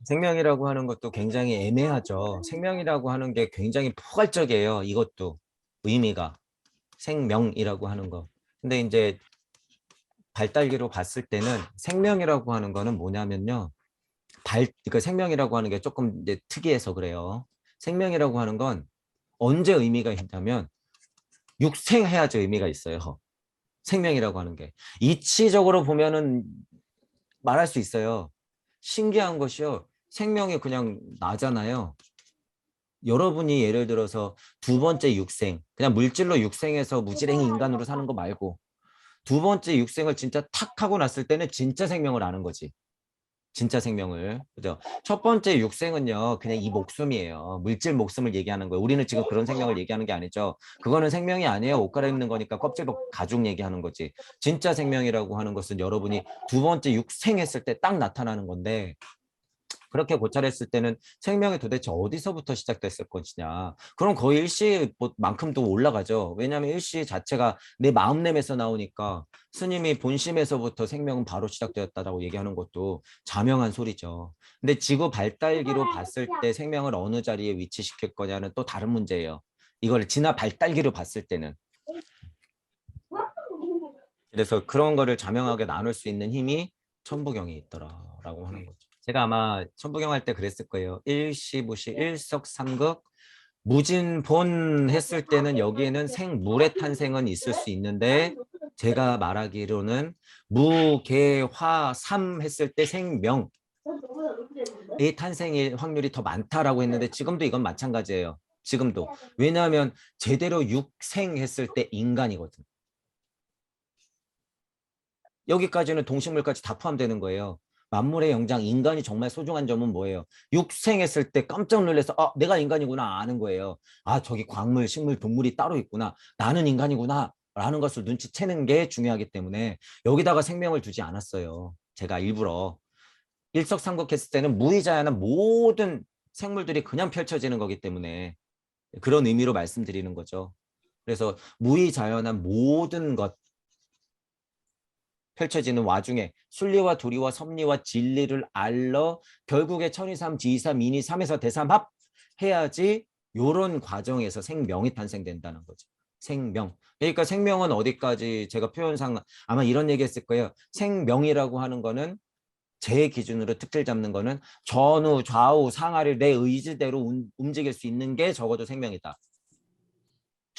생명이라고 하는 것도 굉장히 애매하죠. 생명이라고 하는 게 굉장히 포괄적이에요. 이것도 의미가 생명이라고 하는 거. 근데 이제 발달기로 봤을 때는 생명이라고 하는 거는 뭐냐면요. 그러니까 생명이라고 하는 게 조금 이제 특이해서 그래요. 생명이라고 하는 건 언제 의미가 있냐면 육생해야지 의미가 있어요. 생명이라고 하는 게. 이치적으로 보면은 말할 수 있어요. 신기한 것이요. 생명이 그냥 나잖아요. 여러분이 예를 들어서 두 번째 육생, 그냥 물질로 육생해서 무지랭이 인간으로 사는 거 말고 두 번째 육생을 진짜 탁 하고 났을 때는 진짜 생명을 아는 거지. 진짜 생명을. 그죠? 첫 번째 육생은요, 그냥 이 목숨이에요. 물질 목숨을 얘기하는 거예요. 우리는 지금 그런 생명을 얘기하는 게 아니죠. 그거는 생명이 아니에요. 옷 갈아입는 거니까 껍질 벗고 가죽 얘기하는 거지. 진짜 생명이라고 하는 것은 여러분이 두 번째 육생했을 때 딱 나타나는 건데, 그렇게 고찰했을 때는 생명이 도대체 어디서부터 시작됐을 것이냐. 그럼 거의 일시만큼도 올라가죠. 왜냐하면 일시 자체가 내 마음냄에서 나오니까 스님이 본심에서부터 생명은 바로 시작되었다라고 얘기하는 것도 자명한 소리죠. 근데 지구 발달기로 봤을 때 생명을 어느 자리에 위치시킬 거냐는 또 다른 문제예요. 이걸 진화 발달기로 봤을 때는. 그래서 그런 거를 자명하게 나눌 수 있는 힘이 천부경에 있더라라고 하는 거죠. 제가 아마 천부경 할 때 그랬을 거예요. 일시부시 일석삼극 무진본 했을 때는 여기에는 생물의 탄생은 있을 수 있는데 제가 말하기로는 무개화삼 했을 때 생명의 탄생일 확률이 더 많다라고 했는데 지금도 이건 마찬가지예요. 지금도. 왜냐하면 제대로 육생했을 때 인간이거든. 여기까지는 동식물까지 다 포함되는 거예요. 만물의 영장 인간이 정말 소중한 점은 뭐예요? 육생했을 때 깜짝 놀라서 내가 인간이구나 아는 거예요. 저기 광물, 식물, 동물이 따로 있구나. 나는 인간이구나 라는 것을 눈치채는 게 중요하기 때문에 여기다가 생명을 두지 않았어요. 제가 일부러. 일석삼극했을 때는 무의자연한 모든 생물들이 그냥 펼쳐지는 거기 때문에 그런 의미로 말씀드리는 거죠. 그래서 무의자연한 모든 것 펼쳐지는 와중에 순리와 도리와 섭리와 진리를 알러 결국에 천이삼, 지이삼, 인이삼에서 대삼합 해야지 요런 과정에서 생명이 탄생된다는 거죠. 생명. 그러니까 생명은 어디까지 제가 표현상 아마 이런 얘기 했을 거예요. 생명이라고 하는 거는 제 기준으로 특질 잡는 거는 전후, 좌우, 상하를 내 의지대로 움직일 수 있는 게 적어도 생명이다.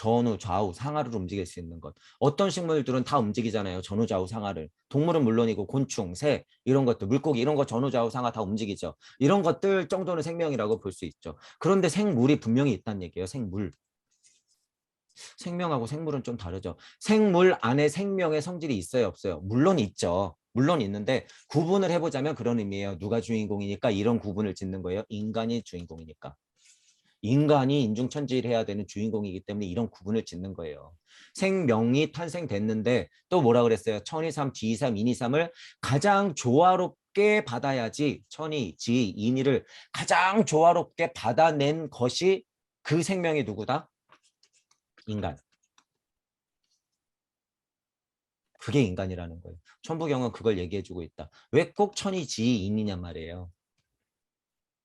전후, 좌우, 상하를 움직일 수 있는 것. 어떤 식물들은 다 움직이잖아요. 전후, 좌우, 상하를. 동물은 물론이고 곤충, 새 이런 것들, 물고기 이런 거 전후, 좌우, 상하 다 움직이죠. 이런 것들 정도는 생명이라고 볼 수 있죠. 그런데 생물이 분명히 있다는 얘기예요. 생물. 생명하고 생물은 좀 다르죠. 생물 안에 생명의 성질이 있어요, 없어요? 물론 있죠. 물론 있는데 구분을 해보자면 그런 의미예요. 누가 주인공이니까 이런 구분을 짓는 거예요. 인간이 주인공이니까. 인간이 인중천지해야 되는 주인공이기 때문에 이런 구분을 짓는 거예요. 생명이 탄생됐는데 또 뭐라 그랬어요? 천이삼, 지이삼, 인이삼을 가장 조화롭게 받아야지 천이, 지, 인이를 가장 조화롭게 받아낸 것이 그 생명이 누구다? 인간. 그게 인간이라는 거예요. 천부경은 그걸 얘기해주고 있다. 왜 꼭 천이, 지, 인이냐 말이에요.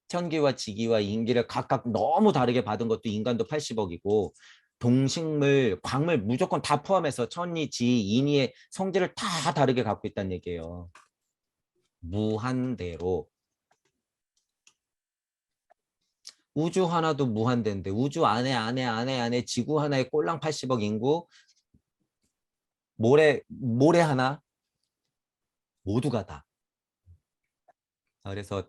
천기와 지기와 인기를 각각 너무 다르게 받은 것도 인간도 80억이고 동식물, 광물 무조건 다 포함해서 천이, 지, 인이의 성질을 다 다르게 갖고 있다는 얘기예요. 무한대로. 우주 하나도 무한대인데 우주 안에 지구 하나에 꼴랑 80억 인구 모래 하나 모두가 다. 그래서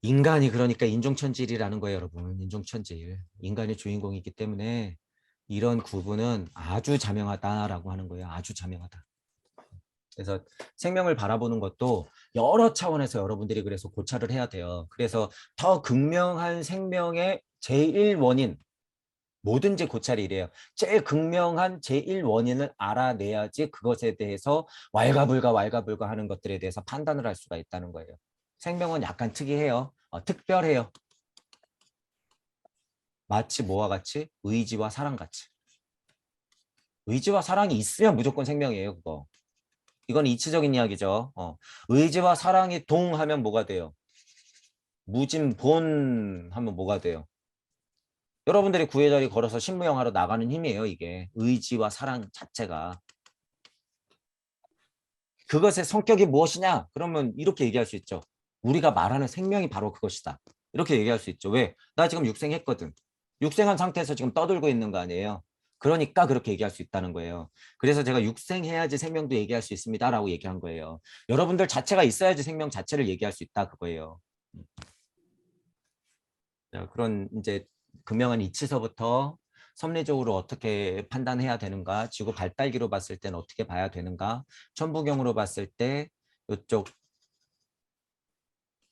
인간이 그러니까 인종천질이라는 거예요, 여러분. 인종천질. 인간이 주인공이기 때문에 이런 구분은 아주 자명하다라고 하는 거예요. 아주 자명하다. 그래서 생명을 바라보는 것도 여러 차원에서 여러분들이 그래서 고찰을 해야 돼요. 그래서 더 극명한 생명의 제1원인, 뭐든지 고찰이 이래요. 제일 극명한 제1원인을 알아내야지 그것에 대해서 왈가불가 하는 것들에 대해서 판단을 할 수가 있다는 거예요. 생명은 약간 특이해요. 특별해요. 마치 뭐와 같이? 의지와 사랑 같이. 의지와 사랑이 있으면 무조건 생명이에요, 그거. 이건 이치적인 이야기죠. 의지와 사랑이 동하면 뭐가 돼요? 무진본 하면 뭐가 돼요? 여러분들이 구해자리 걸어서 신무영하러 나가는 힘이에요. 이게 의지와 사랑 자체가. 그것의 성격이 무엇이냐? 그러면 이렇게 얘기할 수 있죠. 우리가 말하는 생명이 바로 그것이다. 이렇게 얘기할 수 있죠. 왜? 나 지금 육생했거든. 육생한 상태에서 지금 떠들고 있는 거 아니에요. 그러니까 그렇게 얘기할 수 있다는 거예요. 그래서 제가 육생해야지 생명도 얘기할 수 있습니다라고 얘기한 거예요. 여러분들 자체가 있어야지 생명 자체를 얘기할 수 있다 그거예요. 자, 그런 이제 극명한 이치서부터 섭리적으로 어떻게 판단해야 되는가, 지구 발달기로 봤을 때는 어떻게 봐야 되는가, 천부경으로 봤을 때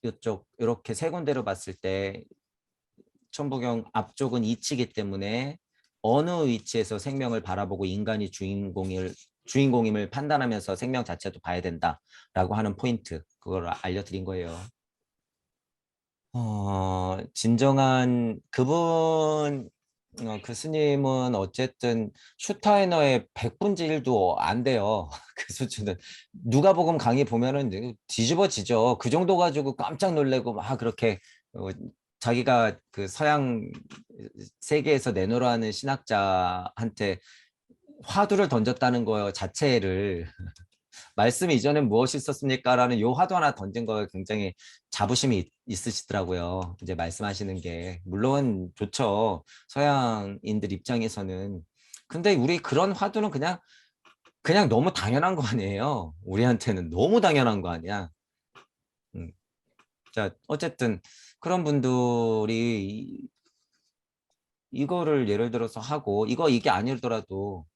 이쪽 이렇게 세 군데로 봤을 때 천부경 앞쪽은 이치이기 때문에 어느 위치에서 생명을 바라보고 인간이 주인공임을 판단하면서 생명 자체도 봐야 된다라고 하는 포인트, 그걸 알려드린 거예요. 진정한 그분 그 스님은 어쨌든 슈타이너의 100분의 1도 안 돼요. 그 수준은. 누가복음 강의 보면은 뒤집어지죠. 그 정도 가지고 깜짝 놀래고 막 그렇게 자기가 그 서양 세계에서 내놓으라는 신학자한테 화두를 던졌다는 거 자체를 말씀 이전엔 무엇이 있었습니까? 라는 요 화두 하나 던진 거에 굉장히 자부심이 있으시더라고요. 이제 말씀하시는 게. 물론 좋죠. 서양인들 입장에서는. 근데 우리 그런 화두는 그냥 너무 당연한 거 아니에요. 우리한테는 너무 당연한 거 아니야. 음. 자, 어쨌든 그런 분들이 이거를 예를 들어서 하고 이게 아니더라도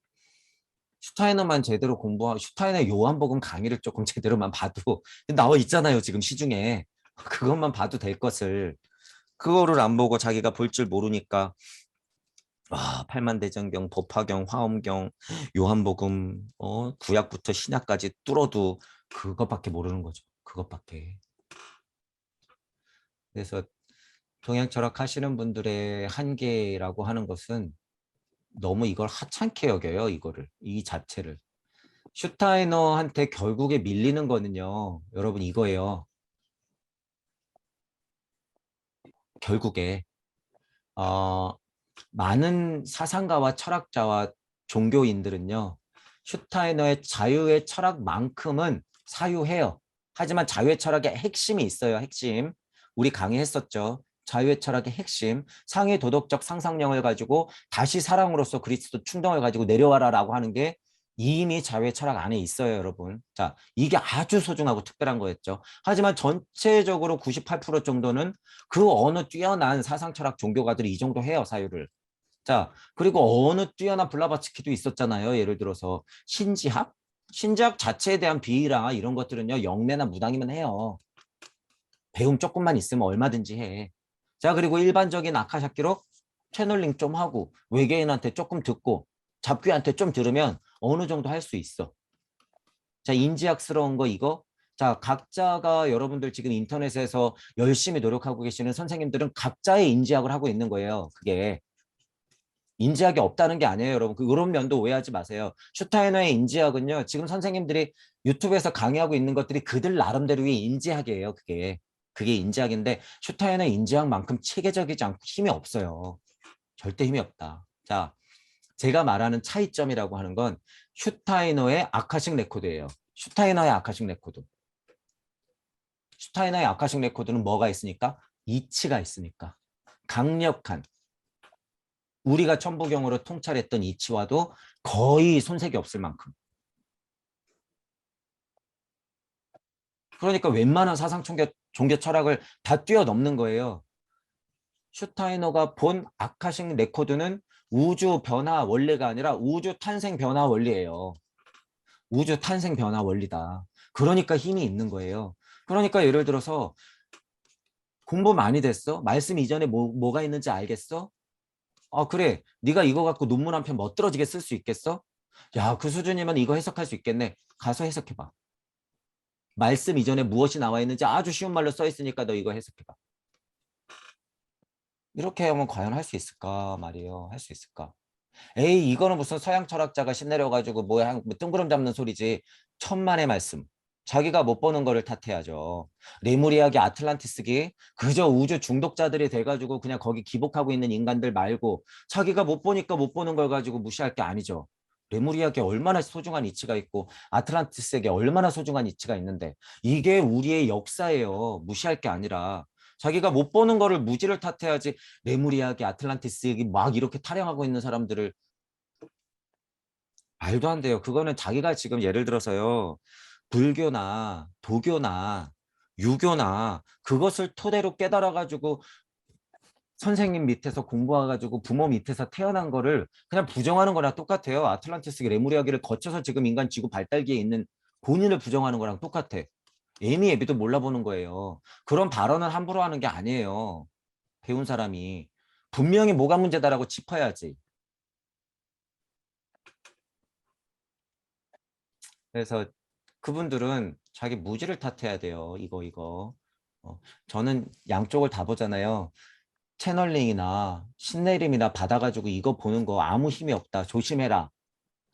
슈타이너만 제대로 공부하고 슈타이너 요한복음 강의를 조금 제대로만 봐도 나와 있잖아요. 지금 시중에. 그것만 봐도 될 것을 그거를 안 보고 자기가 볼 줄 모르니까 팔만대전경, 법화경, 화엄경, 요한복음, 구약부터 신약까지 뚫어도 그것밖에 모르는 거죠. 그것밖에. 그래서 동양철학 하시는 분들의 한계라고 하는 것은 너무 이걸 하찮게 여겨요. 이 자체를. 슈타이너한테 결국에 밀리는 거는요. 여러분 이거예요. 결국에 어, 많은 사상가와 철학자와 종교인들은요. 슈타이너의 자유의 철학만큼은 사유해요. 하지만 자유의 철학의 핵심이 있어요. 핵심. 우리 강의했었죠. 자유의 철학의 핵심. 상위 도덕적 상상력을 가지고 다시 사랑으로서 그리스도 충동을 가지고 내려와라라고 하는 게 이미 자유의 철학 안에 있어요, 여러분. 자, 이게 아주 소중하고 특별한 거였죠. 하지만 전체적으로 98% 정도는 그 어느 뛰어난 사상 철학 종교가들이 이 정도 해요, 사유를. 자, 그리고 어느 뛰어난 블라바츠키도 있었잖아요. 예를 들어서 신지학? 신지학 자체에 대한 비위랑 이런 것들은요, 영매나 무당이면 해요. 배움 조금만 있으면 얼마든지 해. 자, 그리고 일반적인 아카샤 기록 채널링 좀 하고 외계인한테 조금 듣고 잡귀한테 좀 들으면 어느 정도 할 수 있어. 자, 인지학스러운 거 이거. 자, 각자가 여러분들 지금 인터넷에서 열심히 노력하고 계시는 선생님들은 각자의 인지학을 하고 있는 거예요. 그게. 인지학이 없다는 게 아니에요, 여러분. 그런 면도 오해하지 마세요. 슈타이너의 인지학은요, 지금 선생님들이 유튜브에서 강의하고 있는 것들이 그들 나름대로의 인지학이에요, 그게. 그게 인지학인데, 슈타이너의 인지학만큼 체계적이지 않고 힘이 없어요. 절대 힘이 없다. 자, 제가 말하는 차이점이라고 하는 건 슈타이너의 아카식 레코드예요. 슈타이너의 아카식 레코드. 슈타이너의 아카식 레코드는 뭐가 있으니까? 이치가 있으니까. 강력한. 우리가 천부경으로 통찰했던 이치와도 거의 손색이 없을 만큼. 그러니까 웬만한 사상 종교 철학을 다 뛰어넘는 거예요. 슈타이너가 본 아카식 레코드는 우주 변화 원리가 아니라 우주 탄생 변화 원리예요. 우주 탄생 변화 원리다. 그러니까 힘이 있는 거예요. 그러니까 예를 들어서 공부 많이 됐어? 말씀 이전에 뭐가 있는지 알겠어? 그래. 네가 이거 갖고 논문 한 편 멋들어지게 쓸 수 있겠어? 야, 그 수준이면 이거 해석할 수 있겠네. 가서 해석해봐. 말씀 이전에 무엇이 나와 있는지 아주 쉬운 말로 써 있으니까 너 이거 해석해봐. 이렇게 하면 과연 할 수 있을까 말이에요. 할 수 있을까? 에이, 이거는 무슨 서양 철학자가 신내려가지고 뭐 뜬구름 잡는 소리지. 천만의 말씀. 자기가 못 보는 거를 탓해야죠. 레무리아기 아틀란티스기 그저 우주 중독자들이 돼가지고 그냥 거기 기복하고 있는 인간들 말고 자기가 못 보니까 못 보는 걸 가지고 무시할 게 아니죠. 레무리아기에 얼마나 소중한 이치가 있고 아틀란티스에게 얼마나 소중한 이치가 있는데 이게 우리의 역사예요. 무시할 게 아니라 자기가 못 보는 거를 무지를 탓해야지. 레무리아기 아틀란티스에게 막 이렇게 타령하고 있는 사람들을 말도 안 돼요. 그거는 자기가 지금 예를 들어서요. 불교나 도교나 유교나 그것을 토대로 깨달아가지고 선생님 밑에서 공부해가지고 부모 밑에서 태어난 거를 그냥 부정하는 거랑 똑같아요. 아틀란티스 레무리아기를 거쳐서 지금 인간 지구 발달기에 있는 본인을 부정하는 거랑 똑같아. 예미 예비도 몰라보는 거예요. 그런 발언은 함부로 하는 게 아니에요. 배운 사람이. 분명히 뭐가 문제다라고 짚어야지. 그래서 그분들은 자기 무지를 탓해야 돼요. 이거. 저는 양쪽을 다 보잖아요. 채널링이나 신내림이나 받아가지고 이거 보는 거 아무 힘이 없다. 조심해라.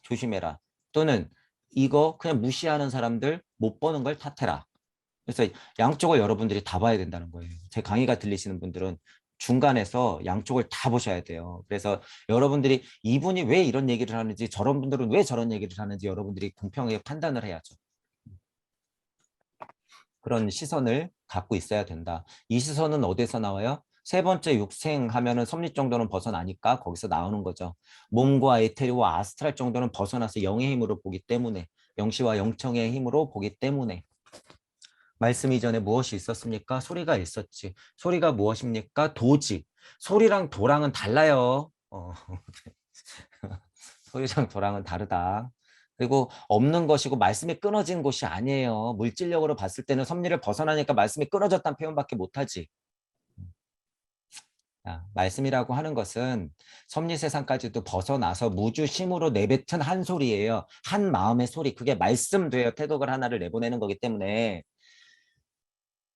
조심해라. 또는 이거 그냥 무시하는 사람들 못 보는 걸 탓해라. 그래서 양쪽을 여러분들이 다 봐야 된다는 거예요. 제 강의가 들리시는 분들은 중간에서 양쪽을 다 보셔야 돼요. 그래서 여러분들이 이분이 왜 이런 얘기를 하는지 저런 분들은 왜 저런 얘기를 하는지 여러분들이 공평하게 판단을 해야죠. 그런 시선을 갖고 있어야 된다. 이 시선은 어디서 나와요? 세 번째 육생 하면은 섭리 정도는 벗어나니까 거기서 나오는 거죠. 몸과 에테리와 아스트랄 정도는 벗어나서 영의 힘으로 보기 때문에 영시와 영청의 힘으로 보기 때문에 말씀 이전에 무엇이 있었습니까? 소리가 있었지. 소리가 무엇입니까? 도지. 소리랑 도랑은 달라요. 소리랑 도랑은 다르다. 그리고 없는 것이고 말씀이 끊어진 곳이 아니에요. 물질력으로 봤을 때는 섭리를 벗어나니까 말씀이 끊어졌다는 표현밖에 못하지. 말씀이라고 하는 것은 섭리 세상까지도 벗어나서 무주심으로 내뱉은 한 소리예요. 한 마음의 소리. 그게 말씀돼요. 태도글 하나를 내보내는 거기 때문에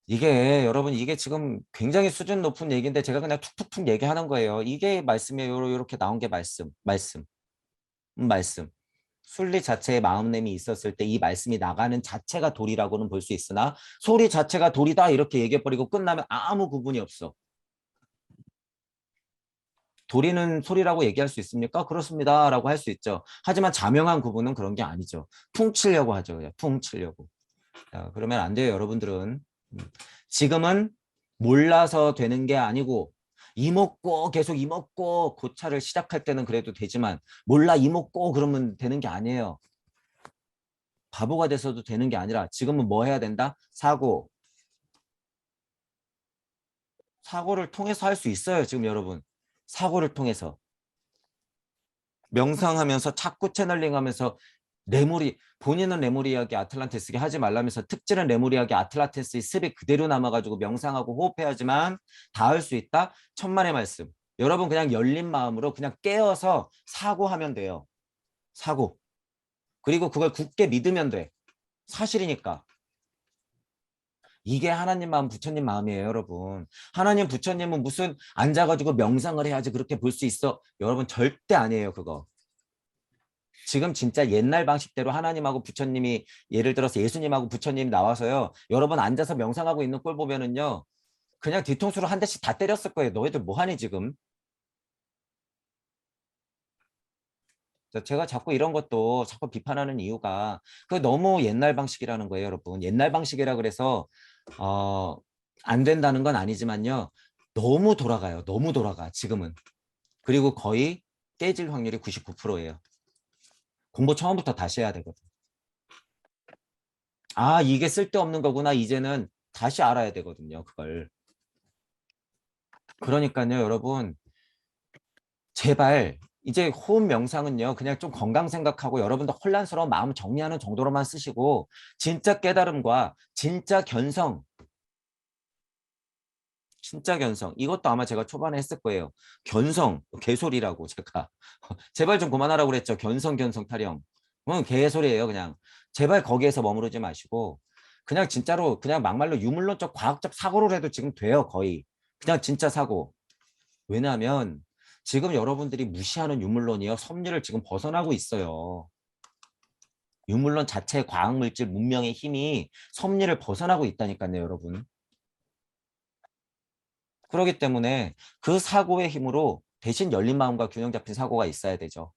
이게 여러분 이게 지금 굉장히 수준 높은 얘기인데 제가 그냥 툭툭툭 얘기하는 거예요. 이게 말씀이에요. 이렇게 나온 게 말씀. 순리 자체에 마음냄이 있었을 때 이 말씀이 나가는 자체가 도리라고는 볼 수 있으나 소리 자체가 도리다 이렇게 얘기해버리고 끝나면 아무 구분이 없어. 도리는 소리라고 얘기할 수 있습니까? 그렇습니다. 라고 할 수 있죠. 하지만 자명한 구분은 그런 게 아니죠. 퉁치려고 하죠. 그냥 퉁치려고. 그러면 안 돼요, 여러분들은. 지금은 몰라서 되는 게 아니고 이먹고 계속 이먹고 고차를 시작할 때는 그래도 되지만 몰라 이먹고 그러면 되는 게 아니에요. 바보가 돼서도 되는 게 아니라 지금은 뭐 해야 된다? 사고를 통해서 할 수 있어요. 지금 여러분. 사고를 통해서. 명상하면서 자꾸 채널링하면서 본인은 레무리아기 아틀란티스게 하지 말라면서 특질은 레무리아기 아틀란티스의 습이 그대로 남아가지고 명상하고 호흡해야지만 다 할 수 있다. 천만의 말씀. 여러분 그냥 열린 마음으로 그냥 깨어서 사고하면 돼요. 사고. 그리고 그걸 굳게 믿으면 돼. 사실이니까. 이게 하나님 마음, 부처님 마음이에요, 여러분. 하나님, 부처님은 무슨 앉아가지고 명상을 해야지 그렇게 볼 수 있어. 여러분 절대 아니에요, 그거. 지금 진짜 옛날 방식대로 하나님하고 부처님이 예를 들어서 예수님하고 부처님이 나와서요. 여러분 앉아서 명상하고 있는 꼴 보면은요. 그냥 뒤통수로 한 대씩 다 때렸을 거예요. 너희들 뭐하니 지금? 제가 자꾸 이런 것도 자꾸 비판하는 이유가 그 너무 옛날 방식이라는 거예요, 여러분. 옛날 방식이라 그래서 어, 안 된다는 건 아니지만요. 너무 돌아가요. 너무 돌아가 지금은. 그리고 거의 깨질 확률이 99%예요. 공부 처음부터 다시 해야 되거든. 아, 이게 쓸데없는 거구나. 이제는 다시 알아야 되거든요. 그걸. 그러니까요, 여러분. 제발 이제 호흡 명상은요. 그냥 좀 건강 생각하고 여러분도 혼란스러운 마음 정리하는 정도로만 쓰시고 진짜 깨달음과 진짜 견성. 이것도 아마 제가 초반에 했을 거예요. 견성, 개소리라고 제가. 제발 좀 그만하라고 그랬죠. 견성 타령. 개소리예요, 그냥. 제발 거기에서 머무르지 마시고 그냥 진짜로 그냥 막말로 유물론적 과학적 사고를 해도 지금 돼요, 거의. 그냥 진짜 사고. 왜냐하면 지금 여러분들이 무시하는 유물론이요. 섭리를 지금 벗어나고 있어요. 유물론 자체의 과학물질 문명의 힘이 섭리를 벗어나고 있다니까요, 여러분. 그렇기 때문에 그 사고의 힘으로 대신 열린 마음과 균형 잡힌 사고가 있어야 되죠.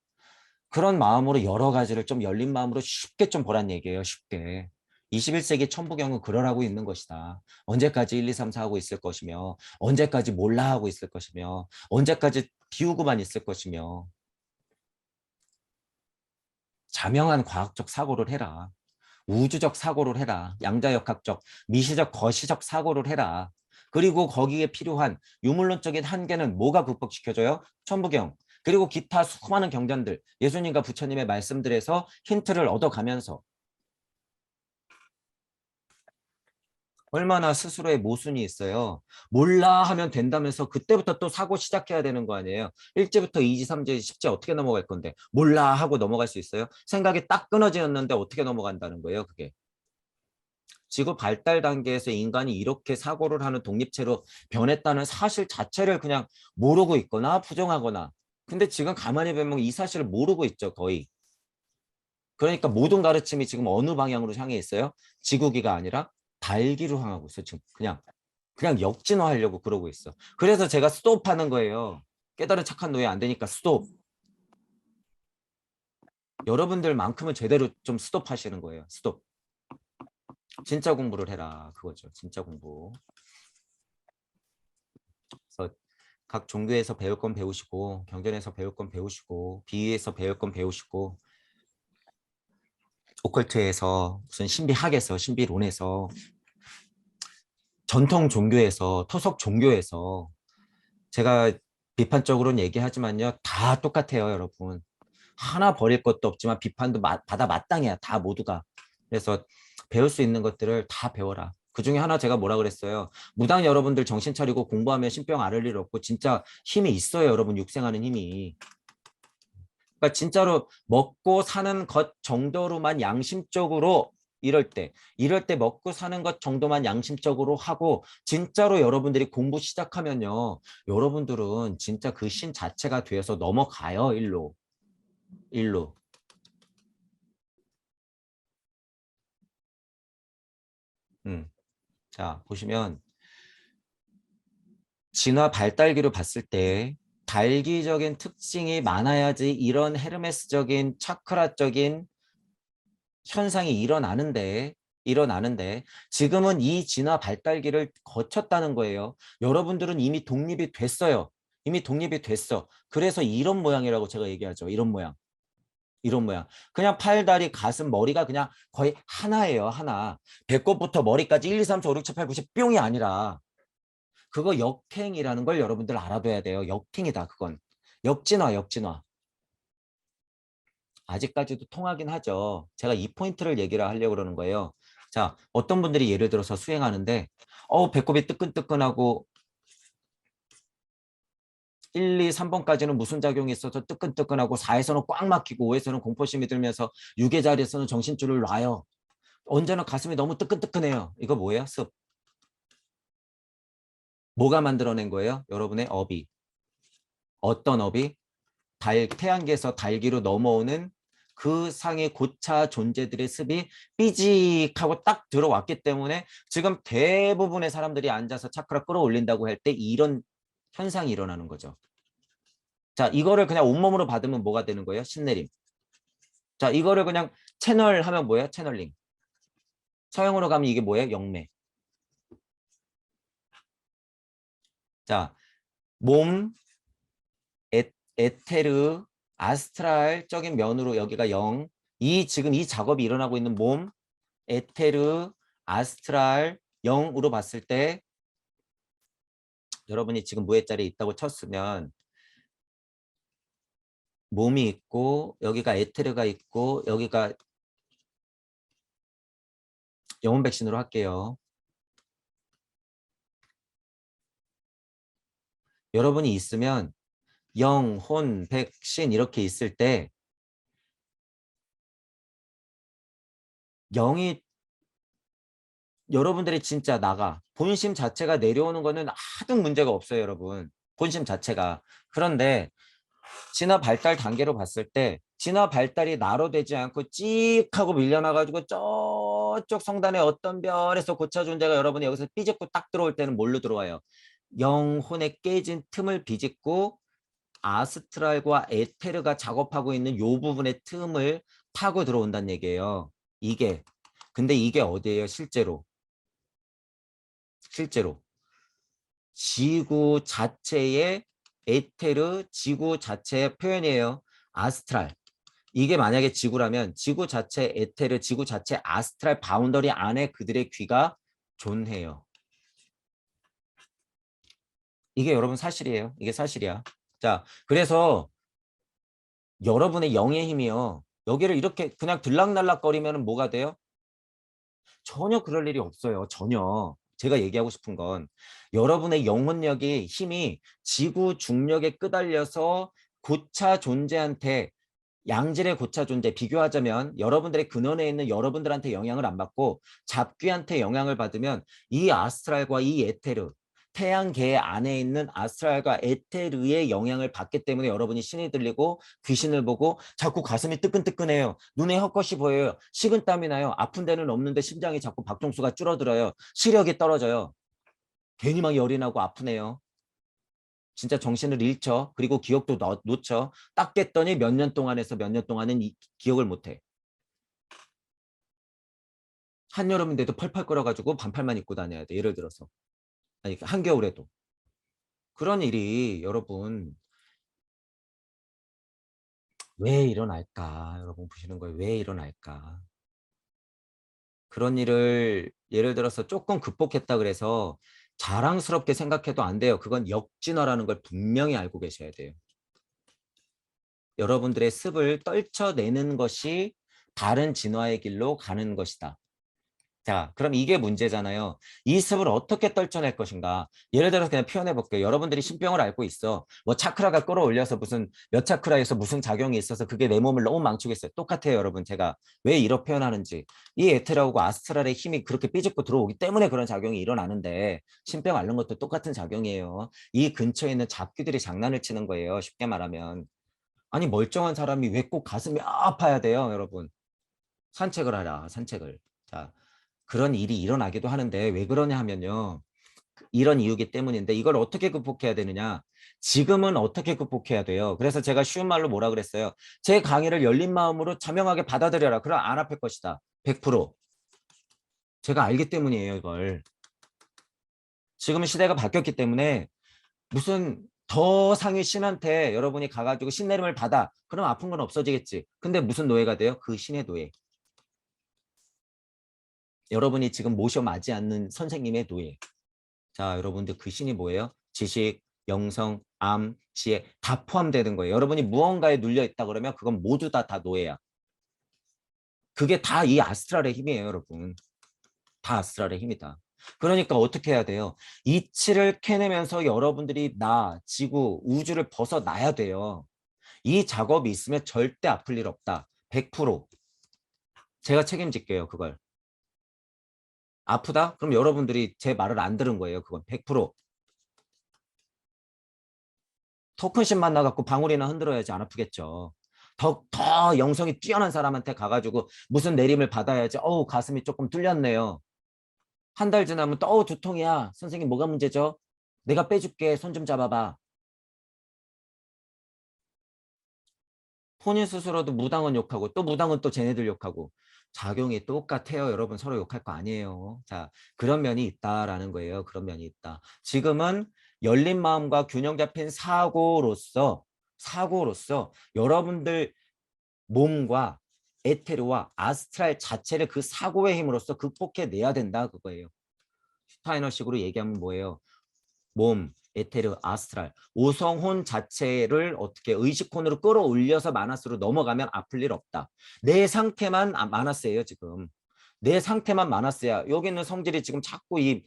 그런 마음으로 여러 가지를 좀 열린 마음으로 쉽게 좀 보란 얘기예요. 쉽게. 21세기 천부경은 그러라고 있는 것이다. 언제까지 1, 2, 3, 4 하고 있을 것이며 언제까지 몰라 하고 있을 것이며 언제까지 비우고만 있을 것이며 자명한 과학적 사고를 해라. 우주적 사고를 해라. 양자역학적, 미시적, 거시적 사고를 해라. 그리고 거기에 필요한 유물론적인 한계는 뭐가 극복시켜줘요? 천부경. 그리고 기타 수많은 경전들, 예수님과 부처님의 말씀들에서 힌트를 얻어가면서 얼마나 스스로의 모순이 있어요. 몰라 하면 된다면서 그때부터 또 사고 시작해야 되는 거 아니에요. 1제부터 2지, 3지, 10지 어떻게 넘어갈 건데 몰라 하고 넘어갈 수 있어요? 생각이 딱 끊어지었는데 어떻게 넘어간다는 거예요, 그게. 지구 발달 단계에서 인간이 이렇게 사고를 하는 독립체로 변했다는 사실 자체를 그냥 모르고 있거나 부정하거나 근데 지금 가만히 보면 이 사실을 모르고 있죠, 거의. 그러니까 모든 가르침이 지금 어느 방향으로 향해 있어요? 지구기가 아니라 달기로 향하고 있어요. 지금 그냥 역진화하려고 그러고 있어. 그래서 제가 스톱하는 거예요. 깨달은 착한 노예 안 되니까 스톱. 여러분들만큼은 제대로 좀 스톱하시는 거예요. 스톱. 진짜 공부를 해라. 그거죠. 진짜 공부. 그래서 각 종교에서 배울 건 배우시고 경전에서 배울 건 배우시고 비유에서 배울 건 배우시고 오컬트에서 무슨 신비학에서 신비론에서 전통 종교에서 토속 종교에서 제가 비판적으로는 얘기하지만요. 다 똑같아요, 여러분. 하나 버릴 것도 없지만 비판도 받아 마땅해야 다 모두가. 그래서 배울 수 있는 것들을 다 배워라. 그중에 하나 제가 뭐라 그랬어요. 무당 여러분들 정신 차리고 공부하면 신병 앓을 일 없고 진짜 힘이 있어요, 여러분. 육생하는 힘이. 그러니까 진짜로 먹고 사는 것 정도로만 양심적으로 이럴 때 먹고 사는 것 정도만 양심적으로 하고 진짜로 여러분들이 공부 시작하면요. 여러분들은 진짜 그 신 자체가 되어서 넘어가요. 일로. 자, 보시면 진화 발달기로 봤을 때 달기적인 특징이 많아야지 이런 헤르메스적인 차크라적인 현상이 일어나는데 지금은 이 진화 발달기를 거쳤다는 거예요. 여러분들은 이미 독립이 됐어요. 이미 독립이 됐어. 그래서 이런 모양이라고 제가 얘기하죠. 이런 모양. 이런 모양. 그냥 팔, 다리, 가슴, 머리가 그냥 거의 하나예요. 하나. 배꼽부터 머리까지 1, 2, 3, 4, 5, 6, 7, 8, 9, 10 뿅이 아니라 그거 역행이라는 걸 여러분들 알아둬야 돼요. 역행이다. 그건. 역진화. 아직까지도 통하긴 하죠. 제가 이 포인트를 얘기를 하려고 그러는 거예요. 자, 어떤 분들이 예를 들어서 수행하는데 배꼽이 뜨끈뜨끈하고 1, 2, 3번까지는 무슨 작용이 있어서 뜨끈뜨끈하고 4에서는 꽉 막히고 5에서는 공포심이 들면서 6의 자리에서는 정신줄을 놔요. 언제나 가슴이 너무 뜨끈뜨끈해요. 이거 뭐예요? 습. 뭐가 만들어낸 거예요? 여러분의 업이. 어떤 업이? 태양계에서 달기로 넘어오는 그 상의 고차 존재들의 습이 삐직하고 딱 들어왔기 때문에 지금 대부분의 사람들이 앉아서 차크라 끌어올린다고 할 때 이런 현상이 일어나는 거죠. 자, 이거를 그냥 온몸으로 받으면 뭐가 되는 거예요? 신내림. 자, 이거를 그냥 채널 하면 뭐예요? 채널링. 서양으로 가면 이게 뭐예요? 영매. 자, 몸, 에테르, 아스트랄적인 면으로 여기가 0. 지금 이 작업이 일어나고 있는 몸, 에테르, 아스트랄, 0으로 봤을 때 여러분이 지금 무의 자리에 있다고 쳤으면 몸이 있고 여기가 에테르가 있고 여기가 영혼 백신으로 할게요. 여러분이 있으면 영혼 백신 이렇게 있을 때 0이 여러분들이 진짜 본심 자체가 내려오는 거는 하등 문제가 없어요, 여러분. 본심 자체가. 그런데 진화 발달 단계로 봤을 때 진화 발달이 나로 되지 않고 찍 하고 밀려나가지고 저쪽 성단의 어떤 별에서 고차 존재가 여러분이 여기서 삐집고 딱 들어올 때는 뭘로 들어와요? 영혼의 깨진 틈을 비집고 아스트랄과 에테르가 작업하고 있는 요 부분의 틈을 파고 들어온다는 얘기예요. 이게. 근데 이게 어디예요? 실제로. 지구 자체의 에테르, 지구 자체의 표현이에요. 아스트랄. 이게 만약에 지구라면 지구 자체 에테르, 지구 자체 아스트랄 바운더리 안에 그들의 귀가 존해요. 이게 여러분 사실이에요. 이게 사실이야. 자, 그래서 여러분의 영의 힘이요. 여기를 이렇게 그냥 들락날락거리면 뭐가 돼요? 전혀 그럴 일이 없어요. 전혀. 제가 얘기하고 싶은 건 여러분의 영혼력이 힘이 지구 중력에 끄달려서 고차 존재한테 양질의 고차 존재 비교하자면 여러분들의 근원에 있는 여러분들한테 영향을 안 받고 잡귀한테 영향을 받으면 이 아스트랄과 이 에테르 태양계 안에 있는 아스트랄과 에테르의 영향을 받기 때문에 여러분이 신이 들리고 귀신을 보고 자꾸 가슴이 뜨끈뜨끈해요. 눈에 헛것이 보여요. 식은땀이 나요. 아픈 데는 없는데 심장이 자꾸 박동수가 줄어들어요. 시력이 떨어져요. 괜히 막 열이 나고 아프네요. 진짜 정신을 잃죠. 그리고 기억도 놓쳐. 딱 깼더니 몇 년 동안에서 몇 년 동안은 기억을 못해. 한여름인데도 펄펄 끓어가지고 반팔만 입고 다녀야 돼. 예를 들어서. 아니 한겨울에도. 그런 일이 여러분 왜 일어날까? 여러분 보시는 거예요. 왜 일어날까? 그런 일을 예를 들어서 조금 극복했다 그래서 자랑스럽게 생각해도 안 돼요. 그건 역진화라는 걸 분명히 알고 계셔야 돼요. 여러분들의 습을 떨쳐내는 것이 다른 진화의 길로 가는 것이다. 자, 그럼 이게 문제잖아요. 이 습을 어떻게 떨쳐낼 것인가? 예를 들어서 그냥 표현해 볼게요. 여러분들이 신병을 앓고 있어. 뭐 차크라가 끌어올려서 무슨 몇 차크라에서 무슨 작용이 있어서 그게 내 몸을 너무 망치고 있어요. 똑같아요, 여러분. 제가 왜 이렇게 표현하는지. 이 에테라하고 아스트랄의 힘이 그렇게 삐집고 들어오기 때문에 그런 작용이 일어나는데 신병 앓는 것도 똑같은 작용이에요. 이 근처에 있는 잡귀들이 장난을 치는 거예요. 쉽게 말하면. 아니 멀쩡한 사람이 왜 꼭 가슴이 아파야 돼요, 여러분. 산책을 하라, 산책을. 자, 그런 일이 일어나기도 하는데 왜 그러냐 하면요. 이런 이유기 때문인데 이걸 어떻게 극복해야 되느냐. 지금은 어떻게 극복해야 돼요. 그래서 제가 쉬운 말로 뭐라 그랬어요. 제 강의를 열린 마음으로 자명하게 받아들여라. 그럼 안 아플 것이다. 100%. 제가 알기 때문이에요, 이걸. 지금은 시대가 바뀌었기 때문에 무슨 더 상위 신한테 여러분이 가가지고 신내림을 받아. 그럼 아픈 건 없어지겠지. 근데 무슨 노예가 돼요? 그 신의 노예. 여러분이 지금 모셔 마지 않는 선생님의 노예. 자, 여러분들 그 신이 뭐예요? 지식, 영성, 암, 지혜 다 포함되는 거예요. 여러분이 무언가에 눌려 있다 그러면 그건 모두 다 노예야. 그게 다 이 아스트랄의 힘이에요, 여러분. 다 아스트랄의 힘이다. 그러니까 어떻게 해야 돼요? 이치를 캐내면서 여러분들이 나, 지구, 우주를 벗어나야 돼요. 이 작업이 있으면 절대 아플 일 없다. 100%. 제가 책임질게요, 그걸. 아프다? 그럼 여러분들이 제 말을 안 들은 거예요, 그건. 100%. 토큰신 만나갖고 방울이나 흔들어야지 안 아프겠죠. 더 영성이 뛰어난 사람한테 가가지고 무슨 내림을 받아야지. 어우, 가슴이 조금 뚫렸네요. 한 달 지나면 또 어우, 두통이야. 선생님 뭐가 문제죠? 내가 빼줄게. 손 좀 잡아봐. 본인 스스로도 무당은 욕하고 또 무당은 또 쟤네들 욕하고 작용이 똑같아요. 여러분 서로 욕할 거 아니에요. 자, 그런 면이 있다라는 거예요. 그런 면이 있다. 지금은 열린 마음과 균형 잡힌 사고로서 여러분들 몸과 에테르와 아스트랄 자체를 그 사고의 힘으로써 극복해내야 된다 그거예요. 슈타이너식으로 얘기하면 뭐예요? 몸, 에테르, 아스트랄, 오성혼 자체를 어떻게 의식혼으로 끌어올려서 마나스로 넘어가면 아플 일 없다. 내 상태만 마나스예요 지금. 내 상태만 마나스야. 여기 있는 성질이 지금 자꾸 이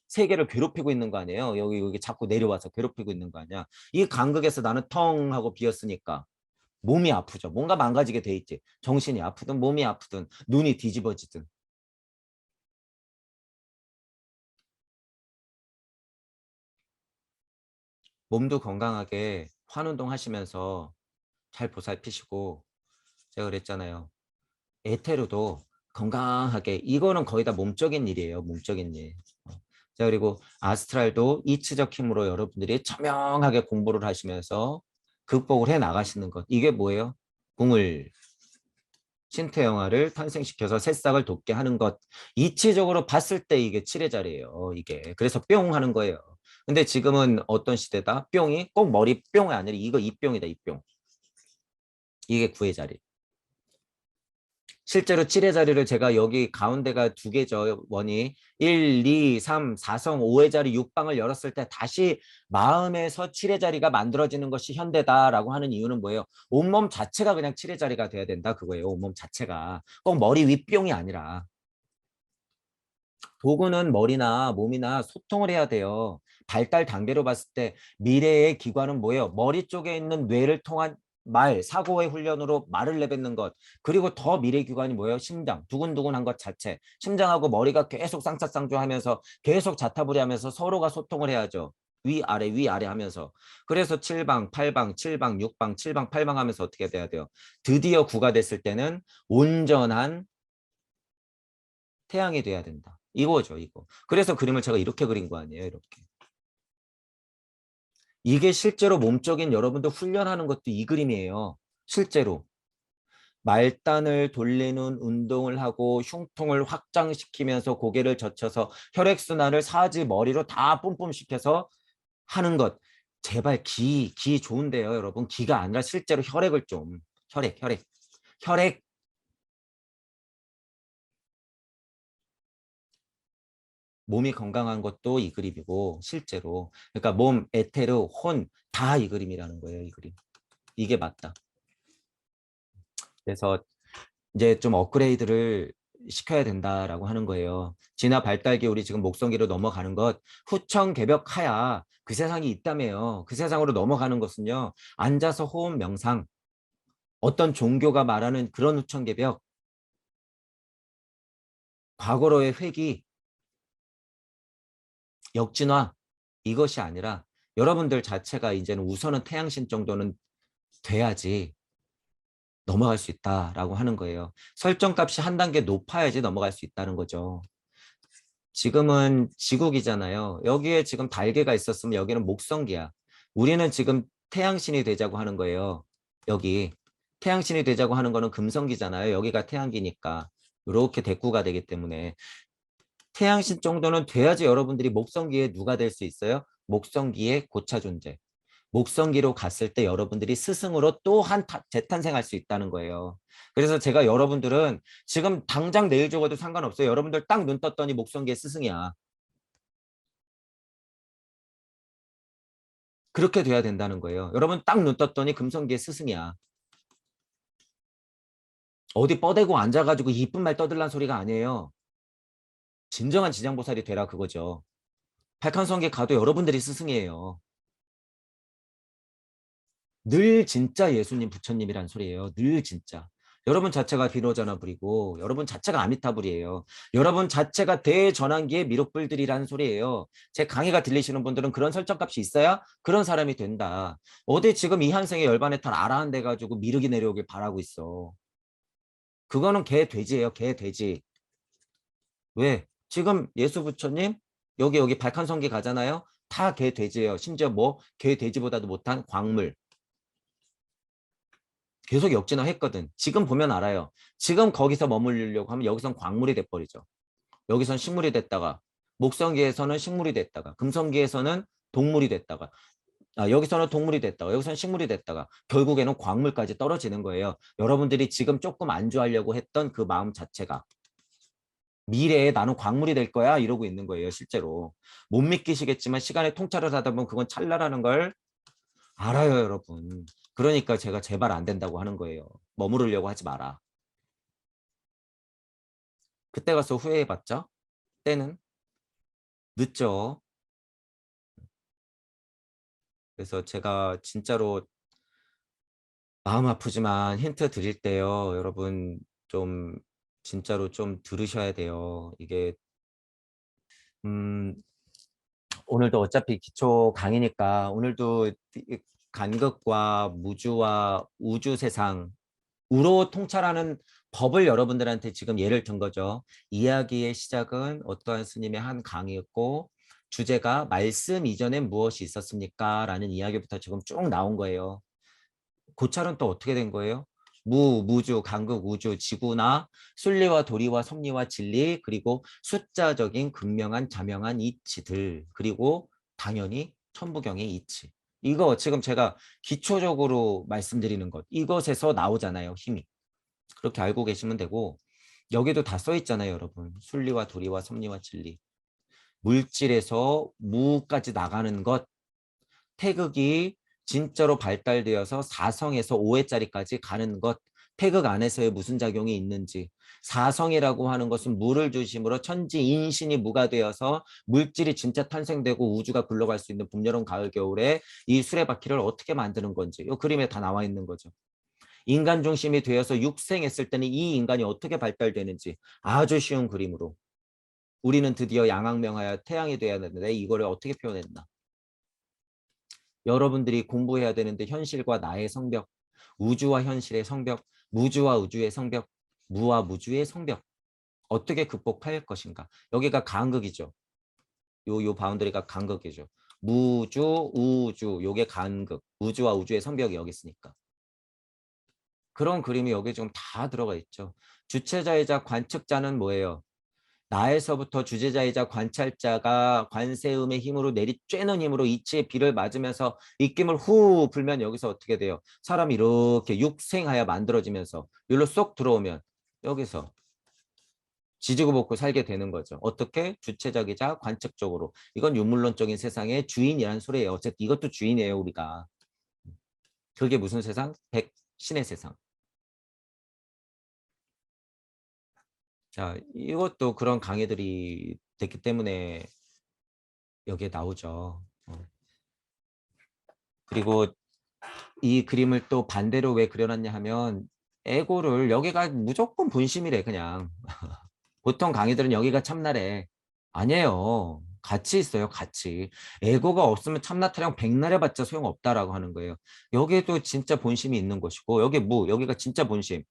세계를 괴롭히고 있는 거 아니에요. 여기 자꾸 내려와서 괴롭히고 있는 거 아니야. 이 간극에서 나는 텅 하고 비었으니까 몸이 아프죠. 뭔가 망가지게 돼 있지. 정신이 아프든 몸이 아프든 눈이 뒤집어지든. 몸도 건강하게 환운동 하시면서 잘 보살피시고 제가 그랬잖아요. 에테르도 건강하게 이거는 거의 다 몸적인 일이에요. 몸적인 일. 자 그리고 아스트랄도 이치적 힘으로 여러분들이 청명하게 공부를 하시면서 극복을 해 나가시는 것. 이게 뭐예요? 궁을 신태영화를 탄생시켜서 새싹을 돋게 하는 것. 이치적으로 봤을 때 이게 칠의 자리예요. 이게. 그래서 뿅 하는 거예요. 근데 지금은 어떤 시대다? 뿅이 꼭 머리 뿅이 아니라 이거 이뿅이다. 이뿅. 이게 구의 자리. 실제로 칠의 자리를 제가 여기 가운데가 두 개죠. 원이 1, 2, 3, 4성 5의 자리 6방을 열었을 때 다시 마음에서 칠의 자리가 만들어지는 것이 현대다라고 하는 이유는 뭐예요? 온몸 자체가 그냥 칠의 자리가 돼야 된다 그거예요. 온몸 자체가. 꼭 머리 윗뿅이 아니라. 도구는 머리나 몸이나 소통을 해야 돼요. 발달 단계로 봤을 때 미래의 기관은 뭐예요? 머리 쪽에 있는 뇌를 통한 말, 사고의 훈련으로 말을 내뱉는 것. 그리고 더 미래 기관이 뭐예요? 심장, 두근두근한 것 자체. 심장하고 머리가 계속 쌍차쌍조하면서 계속 자타부리하면서 서로가 소통을 해야죠. 위아래 하면서. 그래서 7방, 8방, 7방, 6방, 7방, 8방 하면서 어떻게 돼야 돼요? 드디어 구가 됐을 때는 온전한 태양이 돼야 된다. 이거죠, 이거. 그래서 그림을 제가 이렇게 그린 거 아니에요, 이렇게. 이게 실제로 몸적인 여러분들 훈련하는 것도 이 그림이에요. 실제로. 말단을 돌리는 운동을 하고 흉통을 확장시키면서 고개를 젖혀서 혈액순환을 사지 머리로 다 뿜뿜시켜서 하는 것. 제발 기 좋은데요, 여러분. 기가 아니라 실제로 혈액을 좀. 혈액. 몸이 건강한 것도 이 그림이고 실제로 그러니까 몸, 에테르, 혼 다 이 그림이라는 거예요. 이 그림. 이게 맞다. 그래서 이제 좀 업그레이드를 시켜야 된다라고 하는 거예요. 진화 발달기 우리 지금 목성기로 넘어가는 것 후천개벽하야 그 세상이 있다며요. 그 세상으로 넘어가는 것은요. 앉아서 호흡 명상 어떤 종교가 말하는 그런 후천개벽 과거로의 회귀 역진화 이것이 아니라 여러분들 자체가 이제는 우선은 태양신 정도는 돼야지 넘어갈 수 있다라고 하는 거예요. 설정값이 한 단계 높아야지 넘어갈 수 있다는 거죠. 지금은 지국이잖아요. 여기에 지금 달계가 있었으면 여기는 목성기야. 우리는 지금 태양신이 되자고 하는 거예요. 여기 태양신이 되자고 하는 거는 금성기잖아요. 여기가 태양기니까 이렇게 대꾸가 되기 때문에 태양신 정도는 돼야지 여러분들이 목성기에 누가 될 수 있어요? 목성기의 고차 존재. 목성기로 갔을 때 여러분들이 스승으로 또 한 재탄생할 수 있다는 거예요. 그래서 제가 여러분들은 지금 당장 내일 죽어도 상관없어요. 여러분들 딱 눈 떴더니 목성기의 스승이야. 그렇게 돼야 된다는 거예요. 여러분 딱 눈 떴더니 금성기의 스승이야. 어디 뻐대고 앉아가지고 이쁜 말 떠들란 소리가 아니에요. 진정한 지장보살이 되라 그거죠. 백한성기 가도 여러분들이 스승이에요. 늘 진짜 예수님 부처님이란 소리예요. 늘 진짜. 여러분 자체가 비로자나 불이고 여러분 자체가 아미타불이에요. 여러분 자체가 대전환기의 미륵불들이라는 소리예요. 제 강의가 들리시는 분들은 그런 설정값이 있어야 그런 사람이 된다. 어디 지금 이 한생에 열반의 탈 아라한 돼 가지고 미륵이 내려오길 바라고 있어. 그거는 개 돼지예요. 개 돼지. 왜? 지금 예수 부처님 여기 발칸성기 가잖아요. 다 개 돼지예요. 심지어 뭐 개 돼지보다도 못한 광물. 계속 역진화했거든. 지금 보면 알아요. 지금 거기서 머무르려고 하면 여기선 광물이 돼버리죠. 여기선 식물이 됐다가 목성기에서는 식물이 됐다가 금성기에서는 동물이 됐다가 여기서는 동물이 됐다가 여기서는 식물이 됐다가 결국에는 광물까지 떨어지는 거예요. 여러분들이 지금 조금 안주하려고 했던 그 마음 자체가 미래에 나는 광물이 될 거야 이러고 있는 거예요. 실제로. 못 믿기시겠지만 시간의 통찰을 하다 보면 그건 찰나라는 걸 알아요, 여러분. 그러니까 제가 제발 안 된다고 하는 거예요. 머무르려고 하지 마라. 그때 가서 후회해봤자 때는 늦죠. 그래서 제가 진짜로 마음 아프지만 힌트 드릴 때요. 여러분 좀 진짜로 좀 들으셔야 돼요. 이게 음, 오늘도 어차피 기초 강의니까 오늘도 간극과 무주와 우주 세상, 우로 통찰하는 법을 여러분들한테 지금 예를 든 거죠. 이야기의 시작은 어떠한 스님의 한 강의였고 주제가 말씀 이전엔 무엇이 있었습니까? 라는 이야기부터 지금 쭉 나온 거예요. 고찰은 또 어떻게 된 거예요? 무주, 간극, 우주, 지구나 순리와 도리와 섭리와 진리, 그리고 숫자적인 극명한 자명한 이치들, 그리고 당연히 천부경의 이치. 이거 지금 제가 기초적으로 말씀드리는 것, 이것에서 나오잖아요, 힘이. 그렇게 알고 계시면 되고, 여기도 다 써 있잖아요, 여러분. 순리와 도리와 섭리와 진리. 물질에서 무까지 나가는 것, 태극이 진짜로 발달되어서 4성에서 5회짜리까지 가는 것, 태극 안에서의 무슨 작용이 있는지, 사성이라고 하는 것은 물을 중심으로 천지인신이 무가 되어서 물질이 진짜 탄생되고 우주가 굴러갈 수 있는 봄, 여름, 가을, 겨울에 이 수레바퀴를 어떻게 만드는 건지 이 그림에 다 나와 있는 거죠. 인간 중심이 되어서 육생했을 때는 이 인간이 어떻게 발달되는지 아주 쉬운 그림으로 우리는 드디어 양악명하여 태양이 돼야 되는데 이거를 어떻게 표현했나. 여러분들이 공부해야 되는데 현실과 나의 성벽, 우주와 현실의 성벽, 무주와 우주의 성벽, 무와 무주의 성벽 어떻게 극복할 것인가. 여기가 간극이죠. 요 바운더리가 간극이죠. 무주, 우주 요게 간극, 우주와 우주의 성벽이 여기 있으니까. 그런 그림이 여기 지금 다 들어가 있죠. 주체자이자 관측자는 뭐예요? 나에서부터 주제자이자 관찰자가 관세음의 힘으로 내리쬐는 힘으로 이치의 비를 맞으면서 입김을 후 불면 여기서 어떻게 돼요? 사람이 이렇게 육생하여 만들어지면서 여기로 쏙 들어오면 여기서 지지고 볶고 살게 되는 거죠. 어떻게? 주체적이자 관측적으로. 이건 유물론적인 세상의 주인이라는 소리예요. 어쨌든 이것도 주인이에요, 우리가. 그게 무슨 세상? 백신의 세상. 자, 이것도 그런 강의들이 됐기 때문에 여기에 나오죠. 그리고 이 그림을 또 반대로 왜 그려놨냐 하면 에고를 여기가 무조건 본심이래 그냥. 보통 강의들은 여기가 참나래. 아니에요. 같이 있어요. 같이. 에고가 없으면 참나 타령 백날 해봤자 소용없다라고 하는 거예요. 여기도 진짜 본심이 있는 것이고 여기 여기가 진짜 본심.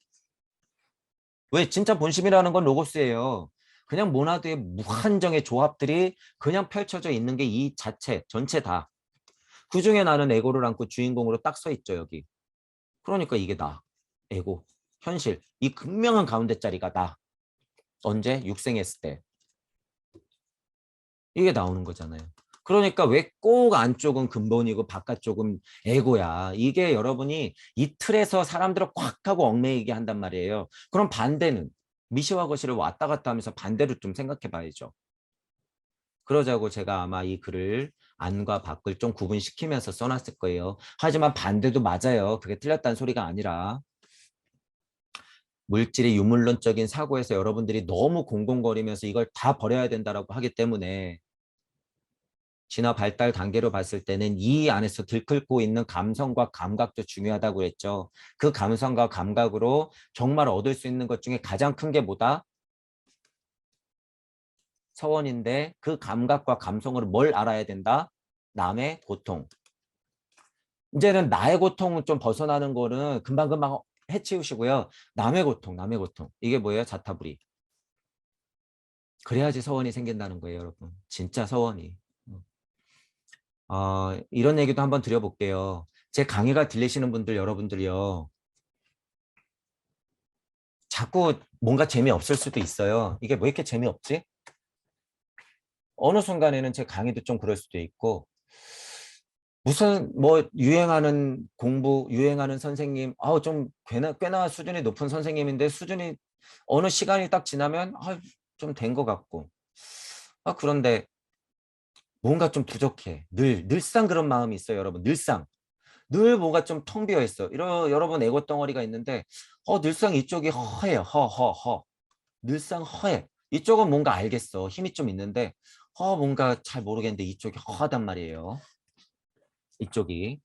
왜 진짜 본심이라는 건 로고스예요. 그냥 모나드의 무한정의 조합들이 그냥 펼쳐져 있는 게 이 자체 전체 다. 그중에 나는 에고를 안고 주인공으로 딱 서 있죠 여기. 그러니까 이게 나. 에고. 현실. 이 극명한 가운데 자리가 나. 언제? 육생했을 때. 이게 나오는 거잖아요. 그러니까 왜 꼭 안쪽은 근본이고 바깥쪽은 에고야. 이게 여러분이 이 틀에서 사람들을 꽉 하고 얽매이게 한단 말이에요. 그럼 반대는 미시와 거시를 왔다 갔다 하면서 반대로 좀 생각해 봐야죠. 그러자고 제가 아마 이 글을 안과 밖을 좀 구분시키면서 써놨을 거예요. 하지만 반대도 맞아요. 그게 틀렸다는 소리가 아니라. 물질의 유물론적인 사고에서 여러분들이 너무 공공거리면서 이걸 다 버려야 된다라고 하기 때문에 진화 발달 단계로 봤을 때는 이 안에서 들끓고 있는 감성과 감각도 중요하다고 했죠. 그 감성과 감각으로 정말 얻을 수 있는 것 중에 가장 큰 게 뭐다? 서원인데 그 감각과 감성으로 뭘 알아야 된다? 남의 고통. 이제는 나의 고통은 좀 벗어나는 거는 금방금방 해치우시고요. 남의 고통, 남의 고통. 이게 뭐예요? 자타불이. 그래야지 서원이 생긴다는 거예요, 여러분. 진짜 서원이. 이런 얘기도 한번 드려볼게요. 제 강의가 들리시는 분들, 여러분들이요. 자꾸 뭔가 재미없을 수도 있어요. 이게 왜 이렇게 재미없지? 어느 순간에는 제 강의도 좀 그럴 수도 있고, 무슨 뭐 유행하는 공부, 유행하는 선생님, 좀 꽤나 수준이 높은 선생님인데 수준이 어느 시간이 딱 지나면 좀 된 것 같고, 그런데 뭔가 좀 부족해. 늘상 그런 마음이 있어요, 여러분. 늘상. 늘 뭐가 좀 텅 비어 있어. 여러분 에고 덩어리가 있는데 늘상 이쪽이 허해요. 허. 늘상 허해. 이쪽은 뭔가 알겠어. 힘이 좀 있는데 뭔가 잘 모르겠는데 이쪽이 허하단 말이에요. 이쪽이.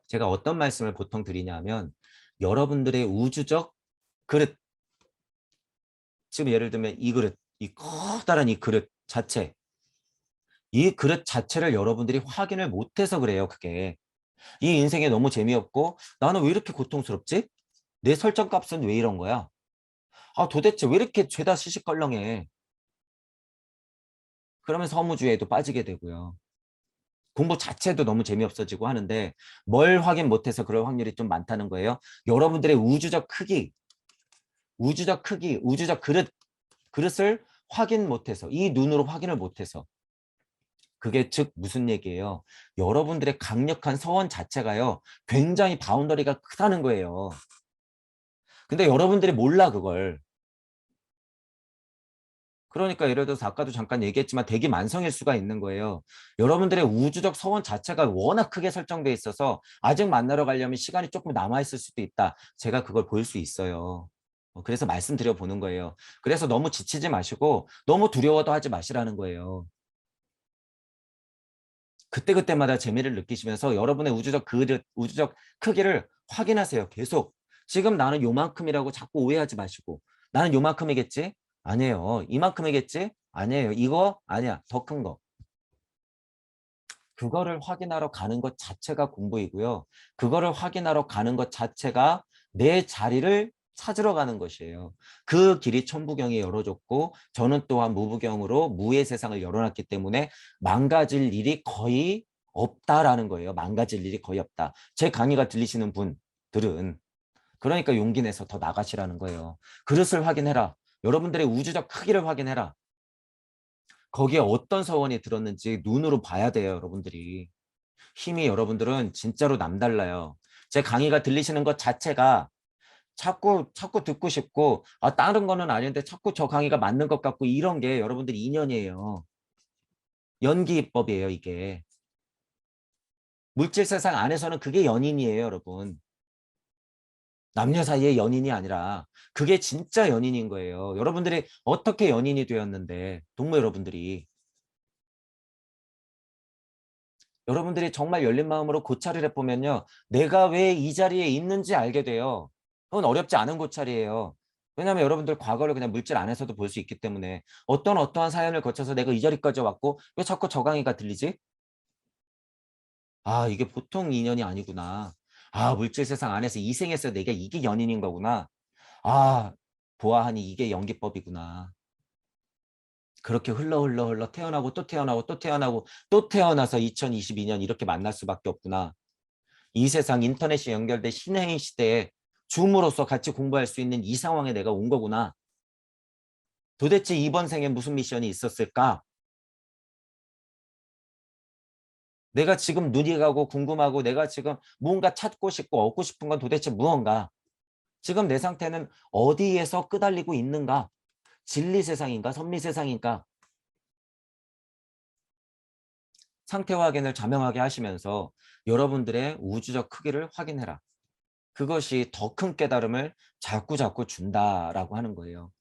제가 어떤 말씀을 보통 드리냐면 여러분들의 우주적 그릇. 지금 예를 들면 이 그릇. 이 커다란 이 그릇 자체. 이 그릇 자체를 여러분들이 확인을 못해서 그래요. 그게. 이 인생이 너무 재미없고 나는 왜 이렇게 고통스럽지? 내 설정값은 왜 이런 거야? 아, 도대체 왜 이렇게 죄다 시시껄렁해? 그러면 허무주의에도 빠지게 되고요. 공부 자체도 너무 재미없어지고 하는데 뭘 확인 못해서 그럴 확률이 좀 많다는 거예요. 여러분들의 우주적 그릇을 확인 못해서, 이 눈으로 확인을 못해서. 그게 즉 무슨 얘기예요? 여러분들의 강력한 서원 자체가요, 굉장히 바운더리가 크다는 거예요. 근데 여러분들이 몰라, 그걸. 그러니까 예를 들어서 아까도 잠깐 얘기했지만 대기만성일 수가 있는 거예요. 여러분들의 우주적 서원 자체가 워낙 크게 설정돼 있어서 아직 만나러 가려면 시간이 조금 남아있을 수도 있다. 제가 그걸 볼 수 있어요. 그래서 말씀드려 보는 거예요. 그래서 너무 지치지 마시고 너무 두려워도 하지 마시라는 거예요. 그때그때마다 재미를 느끼시면서 여러분의 우주적 크기를 확인하세요. 계속. 지금 나는 요만큼이라고 자꾸 오해하지 마시고. 나는 요만큼이겠지? 아니에요. 이만큼이겠지? 아니에요. 이거? 아니야. 더 큰 거. 그거를 확인하러 가는 것 자체가 공부이고요. 그거를 확인하러 가는 것 자체가 내 자리를 찾으러 가는 것이에요. 그 길이 천부경이 열어줬고 저는 또한 무부경으로 무의 세상을 열어놨기 때문에 망가질 일이 거의 없다라는 거예요. 망가질 일이 거의 없다. 제 강의가 들리시는 분들은 그러니까 용기 내서 더 나가시라는 거예요. 그릇을 확인해라. 여러분들의 우주적 크기를 확인해라. 거기에 어떤 서원이 들었는지 눈으로 봐야 돼요, 여러분들이. 힘이 여러분들은 진짜로 남달라요. 제 강의가 들리시는 것 자체가 자꾸 듣고 싶고, 아, 다른 거는 아닌데 자꾸 저 강의가 맞는 것 같고, 이런 게 여러분들 인연이에요. 연기법이에요, 이게. 물질 세상 안에서는 그게 연인이에요, 여러분. 남녀 사이의 연인이 아니라 그게 진짜 연인인 거예요. 여러분들이 어떻게 연인이 되었는데, 동무 여러분들이. 여러분들이 정말 열린 마음으로 고찰을 해보면요. 내가 왜 이 자리에 있는지 알게 돼요. 그건 어렵지 않은 고찰이에요. 왜냐하면 여러분들 과거를 그냥 물질 안에서도 볼 수 있기 때문에 어떠한 사연을 거쳐서 내가 이 자리까지 왔고 왜 자꾸 저 강의가 들리지? 아, 이게 보통 인연이 아니구나. 아, 물질 세상 안에서 이생에서 내가 이게 연인인 거구나. 아, 보아하니 이게 연기법이구나. 그렇게 흘러 태어나고 또 태어나고 또 태어나고 또 태어나서 2022년 이렇게 만날 수밖에 없구나. 이 세상 인터넷이 연결된 신의 시대에 줌으로써 같이 공부할 수 있는 이 상황에 내가 온 거구나. 도대체 이번 생에 무슨 미션이 있었을까? 내가 지금 눈이 가고 궁금하고 내가 지금 뭔가 찾고 싶고 얻고 싶은 건 도대체 무언가? 지금 내 상태는 어디에서 끄달리고 있는가? 진리 세상인가? 섭리 세상인가? 상태 확인을 자명하게 하시면서 여러분들의 우주적 크기를 확인해라. 그것이 더 큰 깨달음을 자꾸 준다라고 하는 거예요.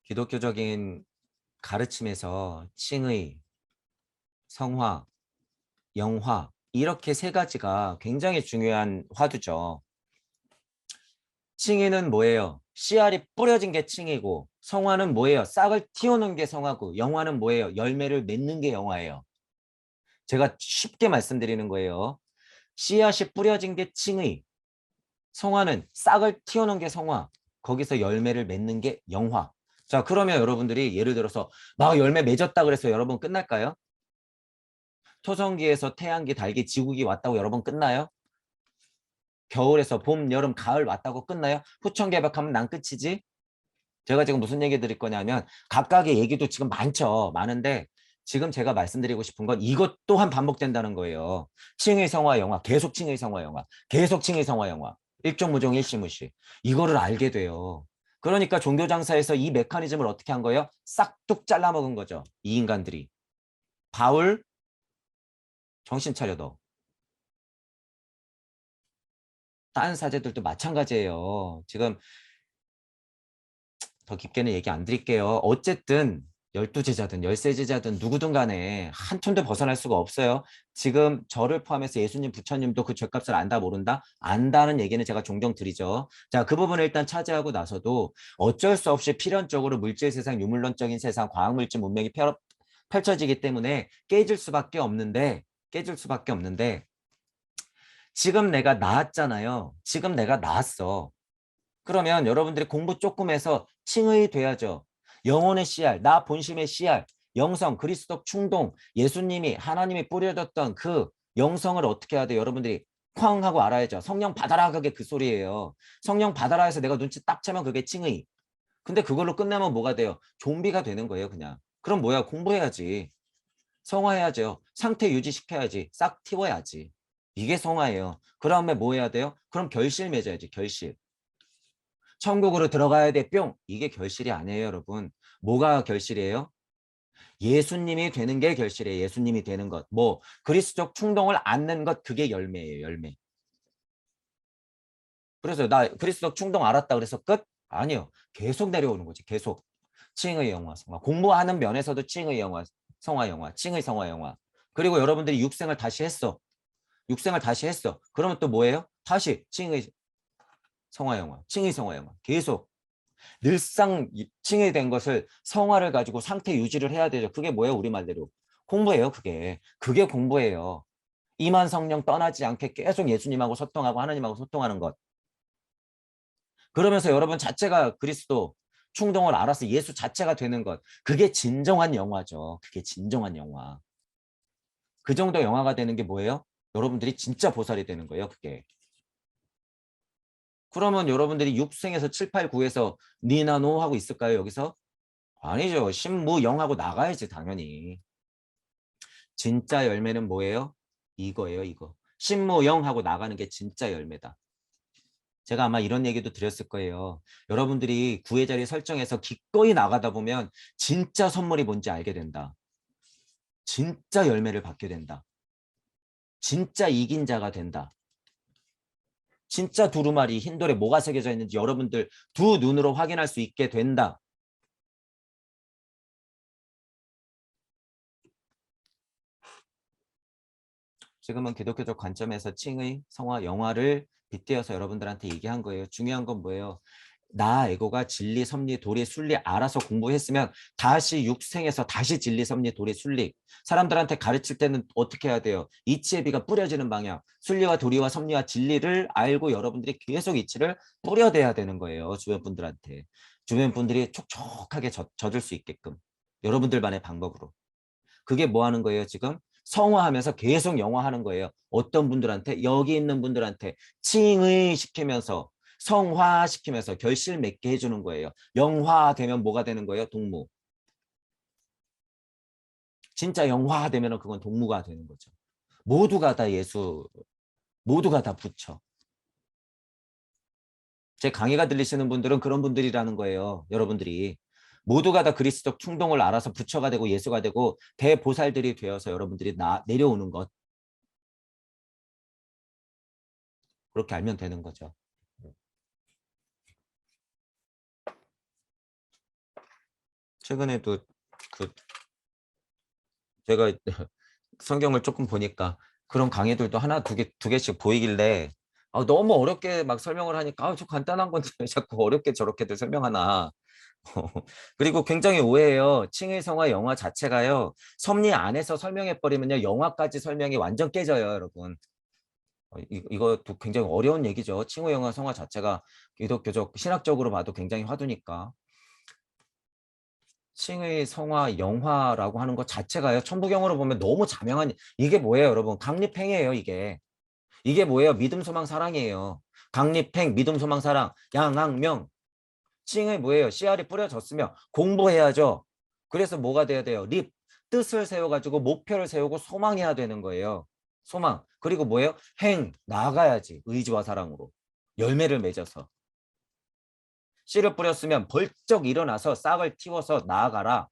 기독교적인 가르침에서 칭의, 성화, 영화 이렇게 세 가지가 굉장히 중요한 화두죠. 칭의는 뭐예요? 씨알이 뿌려진 게 칭이고 성화는 뭐예요? 싹을 틔우는 게 성화고 영화는 뭐예요? 열매를 맺는 게 영화예요. 제가 쉽게 말씀드리는 거예요. 씨앗이 뿌려진 게 칭의, 성화는 싹을 틔우는 게 성화, 거기서 열매를 맺는 게 영화. 자, 그러면 여러분들이 예를 들어서 막 열매 맺었다 그래서 여러분 끝날까요? 초성기에서 태양기, 달기, 지구기 왔다고 여러분 끝나요? 겨울에서 봄, 여름, 가을 왔다고 끝나요? 후천개벽하면 난 끝이지? 제가 지금 무슨 얘기 드릴 거냐면 각각의 얘기도 지금 많은데 지금 제가 말씀드리고 싶은 건 이것 또한 반복된다는 거예요. 칭의성화 영화, 계속 칭의성화 영화, 계속 칭의성화 영화. 일종무종 일시무시. 이거를 알게 돼요. 그러니까 종교장사에서 이 메커니즘을 어떻게 한 거예요? 싹둑 잘라먹은 거죠. 이 인간들이. 바울, 정신 차려 너. 다른 사제들도 마찬가지예요. 지금 더 깊게는 얘기 안 드릴게요. 어쨌든 12제자든 13제자든 누구든 간에 한 톤도 벗어날 수가 없어요. 지금 저를 포함해서 예수님, 부처님도 그 죄값을 안다 모른다? 안다는 얘기는 제가 종종 드리죠. 자, 그 부분을 일단 차지하고 나서도 어쩔 수 없이 필연적으로 물질 세상, 유물론적인 세상, 과학물질 문명이 펼쳐지기 때문에 깨질 수밖에 없는데 지금 내가 나았잖아요. 지금 내가 나았어. 그러면 여러분들이 공부 조금 해서 칭의 돼야죠. 영혼의 씨알, 나 본심의 씨알, 영성, 그리스도 충동, 예수님이 하나님이 뿌려줬던 그 영성을 어떻게 해야 돼요? 여러분들이 쾅 하고 알아야죠. 성령 받아라 그게 그 소리예요. 성령 받아라 해서 내가 눈치 딱 채면 그게 칭의. 근데 그걸로 끝나면 뭐가 돼요? 좀비가 되는 거예요 그냥. 그럼 뭐야? 공부해야지. 성화해야죠. 상태 유지시켜야지. 싹 틔워야지. 이게 성화예요. 그 다음에 뭐 해야 돼요? 그럼 결실 맺어야지. 결실. 천국으로 들어가야 돼 뿅. 이게 결실이 아니에요 여러분. 뭐가 결실이에요? 예수님이 되는 게 결실이에요. 예수님이 되는 것. 뭐 그리스도적 충동을 안는 것 그게 열매예요. 열매. 그래서 나 그리스도적 충동 알았다 그래서 끝? 아니요. 계속 내려오는 거지. 계속. 칭의 영화, 성화. 공부하는 면에서도 칭의 영화, 성화 영화, 칭의 성화 영화. 그리고 여러분들이 육생을 다시 했어. 육생을 다시 했어. 그러면 또 뭐예요? 다시 칭의 성화 영화, 칭의 성화 영화. 계속. 늘상 칭의된 것을 성화를 가지고 상태 유지를 해야 되죠. 그게 뭐예요? 우리말대로. 공부예요, 그게. 그게 공부예요. 이만 성령 떠나지 않게 계속 예수님하고 소통하고 하나님하고 소통하는 것. 그러면서 여러분 자체가 그리스도 충동을 알아서 예수 자체가 되는 것. 그게 진정한 영화죠. 그게 진정한 영화. 그 정도 영화가 되는 게 뭐예요? 여러분들이 진짜 보살이 되는 거예요. 그게. 그러면 여러분들이 6생에서 7, 8, 9에서 니나 노 하고 있을까요? 여기서? 아니죠. 신무영하고 나가야지 당연히. 진짜 열매는 뭐예요? 이거예요. 이거. 신무영하고 나가는 게 진짜 열매다. 제가 아마 이런 얘기도 드렸을 거예요. 여러분들이 구의 자리 설정해서 기꺼이 나가다 보면 진짜 선물이 뭔지 알게 된다. 진짜 열매를 받게 된다. 진짜 이긴 자가 된다. 진짜 두루마리 흰돌에 뭐가 새겨져 있는지 여러분들 두 눈으로 확인할 수 있게 된다. 지금은 기독교적 관점에서 칭의, 성화, 영화를 빗대어서 여러분들한테 얘기한 거예요. 중요한 건 뭐예요? 나 에고가 진리, 섭리, 도리, 순리 알아서 공부했으면 다시 육생에서 다시 진리, 섭리, 도리, 순리 사람들한테 가르칠 때는 어떻게 해야 돼요? 이치의 비가 뿌려지는 방향 순리와 도리와 섭리와 진리를 알고 여러분들이 계속 이치를 뿌려대야 되는 거예요. 주변 분들한테. 주변 분들이 촉촉하게 젖을 수 있게끔 여러분들만의 방법으로. 그게 뭐 하는 거예요 지금? 성화하면서 계속 영화하는 거예요. 어떤 분들한테? 여기 있는 분들한테 칭의시키면서 성화시키면서 결실 맺게 해주는 거예요. 영화되면 뭐가 되는 거예요? 동무. 진짜 영화되면 그건 동무가 되는 거죠. 모두가 다 예수, 모두가 다 부처. 제 강의가 들리시는 분들은 그런 분들이라는 거예요. 여러분들이. 모두가 다 그리스도적 충동을 알아서 부처가 되고 예수가 되고 대보살들이 되어서 여러분들이 내려오는 것. 그렇게 알면 되는 거죠. 최근에도 그 제가 성경을 조금 보니까 그런 강의들도 하나 두 개씩 보이길래 너무 어렵게 막 설명을 하니까 저 간단한 건데 왜 자꾸 어렵게 저렇게들 설명하나. 그리고 굉장히 오해해요. 칭의성화 영화 자체가요. 섭리 안에서 설명해 버리면요. 영화까지 설명이 완전 깨져요, 여러분. 이것도 굉장히 어려운 얘기죠. 칭의 영화 성화 자체가 기독교적 신학적으로 봐도 굉장히 화두니까. 칭의 성화 영화라고 하는 것 자체가요. 천부경으로 보면 너무 자명한 이게 뭐예요 여러분? 강립행이에요 이게. 이게 뭐예요? 믿음 소망 사랑이에요. 강립행 믿음 소망 사랑 양앙명. 칭의 뭐예요? 씨알이 뿌려졌으면 공부해야죠. 그래서 뭐가 돼야 돼요? 립 뜻을 세워가지고 목표를 세우고 소망해야 되는 거예요. 소망. 그리고 뭐예요? 행 나아가야지 의지와 사랑으로 열매를 맺어서. 씨를 뿌렸으면 벌쩍 일어나서 싹을 틔워서 나아가라.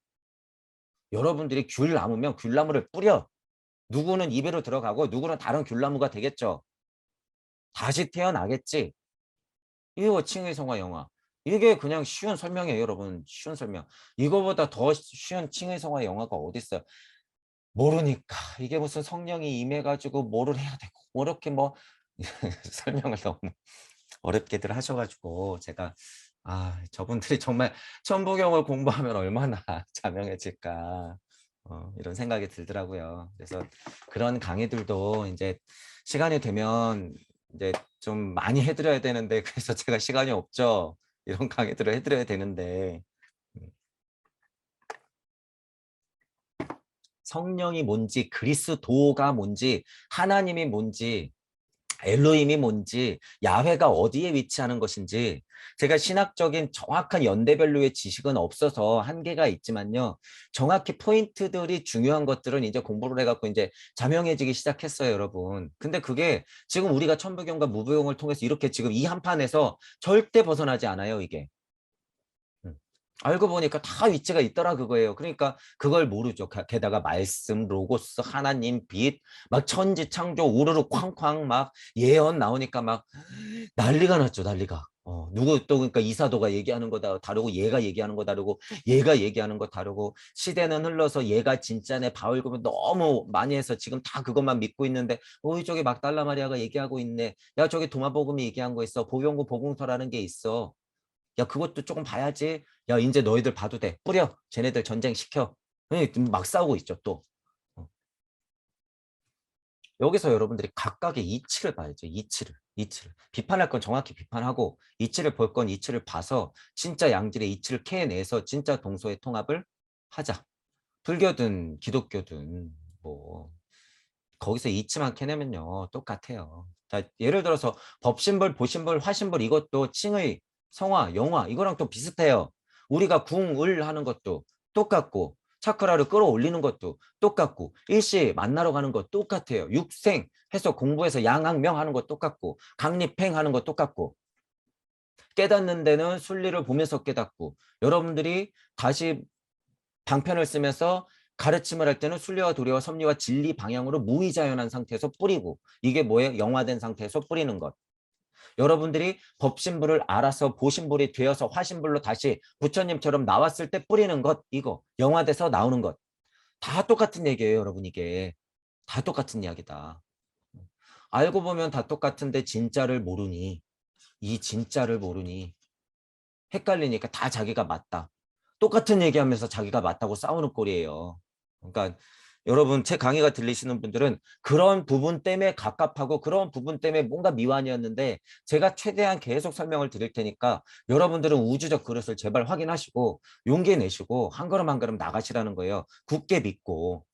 여러분들이 귤 나무면 귤나무를 뿌려. 누구는 입에로 들어가고 누구는 다른 귤나무가 되겠죠. 다시 태어나겠지. 이거 칭의 성화 영화. 이게 그냥 쉬운 설명이에요, 여러분. 쉬운 설명. 이거보다 더 쉬운 칭의 성화 영화가 어디 있어요? 모르니까. 이게 무슨 성령이 임해가지고 뭐를 해야 되고 이렇게 뭐 설명을 너무 어렵게들 하셔가지고 제가 저분들이 정말 천부경을 공부하면 얼마나 자명해질까. 이런 생각이 들더라고요. 그래서 그런 강의들도 이제 시간이 되면 이제 좀 많이 해드려야 되는데 그래서 제가 시간이 없죠. 이런 강의들을 해드려야 되는데 성령이 뭔지 그리스도가 뭔지 하나님이 뭔지 엘로힘이 뭔지 야훼가 어디에 위치하는 것인지 제가 신학적인 정확한 연대별로의 지식은 없어서 한계가 있지만요. 정확히 포인트들이 중요한 것들은 이제 공부를 해갖고 이제 자명해지기 시작했어요, 여러분. 근데 그게 지금 우리가 천부경과 무부경을 통해서 이렇게 지금 이 한판에서 절대 벗어나지 않아요, 이게. 알고 보니까 다 위치가 있더라 그거예요. 그러니까 그걸 모르죠. 게다가 말씀, 로고스, 하나님, 빛, 막 천지 창조 우르르 쾅쾅 막 예언 나오니까 막 난리가 났죠. 난리가. 누구 또 그러니까 이사도가 얘기하는 거 다르고 얘가 얘기하는 거 다르고 얘가 얘기하는 거 다르고 시대는 흘러서 얘가 진짜네 바울금을 너무 많이 해서 지금 다 그것만 믿고 있는데 어이 저기 막달라 마리아가 얘기하고 있네. 야 저기 도마복음이 얘기한 거 있어. 보병구 보궁서라는 게 있어. 야 그것도 조금 봐야지. 야 이제 너희들 봐도 돼. 뿌려. 쟤네들 전쟁시켜. 막 싸우고 있죠 또. 어. 여기서 여러분들이 각각의 이치를 봐야죠. 이치를. 비판할 건 정확히 비판하고 이치를 볼 건 이치를 봐서 진짜 양질의 이치를 캐내서 진짜 동서의 통합을 하자. 불교든 기독교든 뭐 거기서 이치만 캐내면요 똑같아요. 자, 예를 들어서 법신불, 보신불, 화신불 이것도 칭의, 성화, 영화 이거랑 또 비슷해요. 우리가 궁을 하는 것도 똑같고 차크라를 끌어올리는 것도 똑같고 일시 만나러 가는 것 똑같아요. 육생 해서 공부해서 양학명 하는 것 똑같고 강립행 하는 것 똑같고 깨닫는 데는 순리를 보면서 깨닫고 여러분들이 다시 방편을 쓰면서 가르침을 할 때는 순리와 도리와 섭리와 진리 방향으로 무의자연한 상태에서 뿌리고 이게 뭐예요? 영화된 상태에서 뿌리는 것. 여러분들이 법신불을 알아서 보신불이 되어서 화신불로 다시 부처님처럼 나왔을 때 뿌리는 것 이거 영화돼서 나오는 것. 다 똑같은 얘기예요 여러분 이게. 다 똑같은 이야기다. 알고 보면 다 똑같은데 진짜를 모르니 이 진짜를 모르니 헷갈리니까 다 자기가 맞다. 똑같은 얘기하면서 자기가 맞다고 싸우는 꼴이에요. 그러니까 여러분 제 강의가 들리시는 분들은 그런 부분 때문에 갑갑하고 그런 부분 때문에 뭔가 미완이었는데 제가 최대한 계속 설명을 드릴 테니까 여러분들은 우주적 그릇을 제발 확인하시고 용기 내시고 한 걸음 한 걸음 나가시라는 거예요. 굳게 믿고.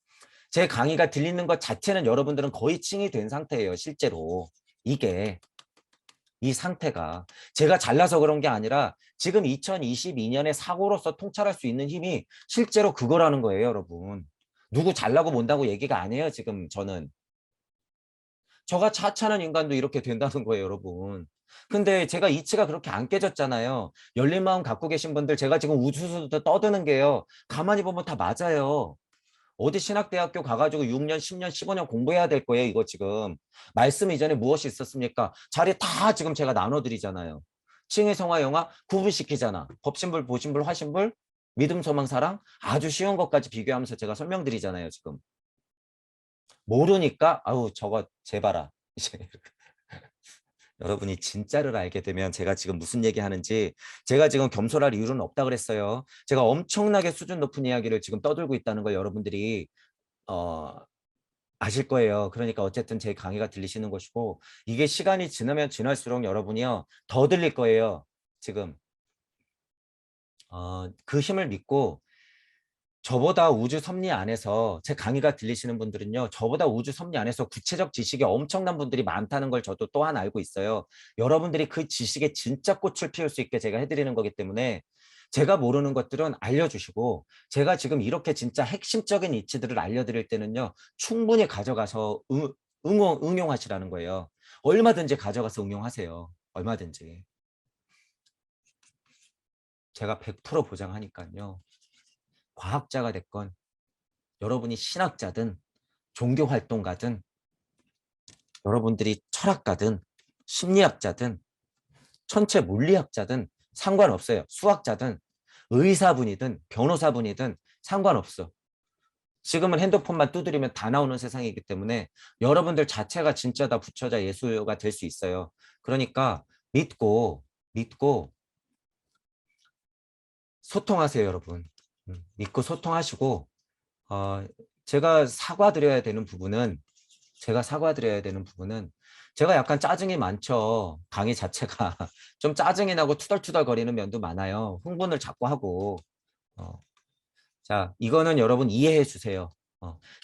제 강의가 들리는 것 자체는 여러분들은 거의 칭이 된 상태예요. 실제로. 이게. 이 상태가 제가 잘나서 그런 게 아니라 지금 2022년의 사고로서 통찰할 수 있는 힘이 실제로 그거라는 거예요, 여러분. 누구 잘나고 못나고 얘기가 아니에요, 지금 저는. 저가 차차는 인간도 이렇게 된다는 거예요, 여러분. 근데 제가 이치가 그렇게 안 깨졌잖아요. 열린 마음 갖고 계신 분들 제가 지금 우주수도 떠드는 게요. 가만히 보면 다 맞아요. 어디 신학대학교 가가지고 6년, 10년, 15년 공부해야 될 거예요, 이거 지금. 말씀 이전에 무엇이 있었습니까? 자리 다 지금 제가 나눠드리잖아요. 칭의 성화 영화 구분시키잖아. 법신불, 보신불, 화신불, 믿음, 소망, 사랑 아주 쉬운 것까지 비교하면서 제가 설명드리잖아요, 지금. 모르니까 아우 저거 제발아. 이제 여러분이 진짜를 알게 되면 제가 지금 무슨 얘기하는지 제가 지금 겸손할 이유는 없다 그랬어요. 제가 엄청나게 수준 높은 이야기를 지금 떠들고 있다는 걸 여러분들이 어, 아실 거예요. 그러니까 어쨌든 제 강의가 들리시는 것이고 이게 시간이 지나면 지날수록 여러분이요 더 들릴 거예요. 지금 그 힘을 믿고 저보다 우주 섭리 안에서 제 강의가 들리시는 분들은요 저보다 우주 섭리 안에서 구체적 지식이 엄청난 분들이 많다는 걸 저도 또한 알고 있어요. 여러분들이 그 지식에 진짜 꽃을 피울 수 있게 제가 해드리는 거기 때문에 제가 모르는 것들은 알려주시고 제가 지금 이렇게 진짜 핵심적인 이치들을 알려드릴 때는요 충분히 가져가서 응용하시라는 거예요. 얼마든지 가져가서 응용하세요. 얼마든지. 제가 100% 보장하니까요. 과학자가 됐건 여러분이 신학자든 종교활동가든 여러분들이 철학가든 심리학자든 천체 물리학자든 상관없어요. 수학자든 의사분이든 변호사분이든 상관없어. 지금은 핸드폰만 두드리면 다 나오는 세상이기 때문에 여러분들 자체가 진짜 다 부처자 예수가 될 수 있어요. 그러니까 믿고 소통하세요, 여러분. 믿고 소통하시고 어, 제가 사과드려야 되는 부분은 제가 사과드려야 되는 부분은 제가 약간 짜증이 많죠. 강의 자체가 좀 짜증이 나고 투덜투덜 거리는 면도 많아요. 흥분을 자꾸 하고. 어, 자, 이거는 여러분 이해해 주세요.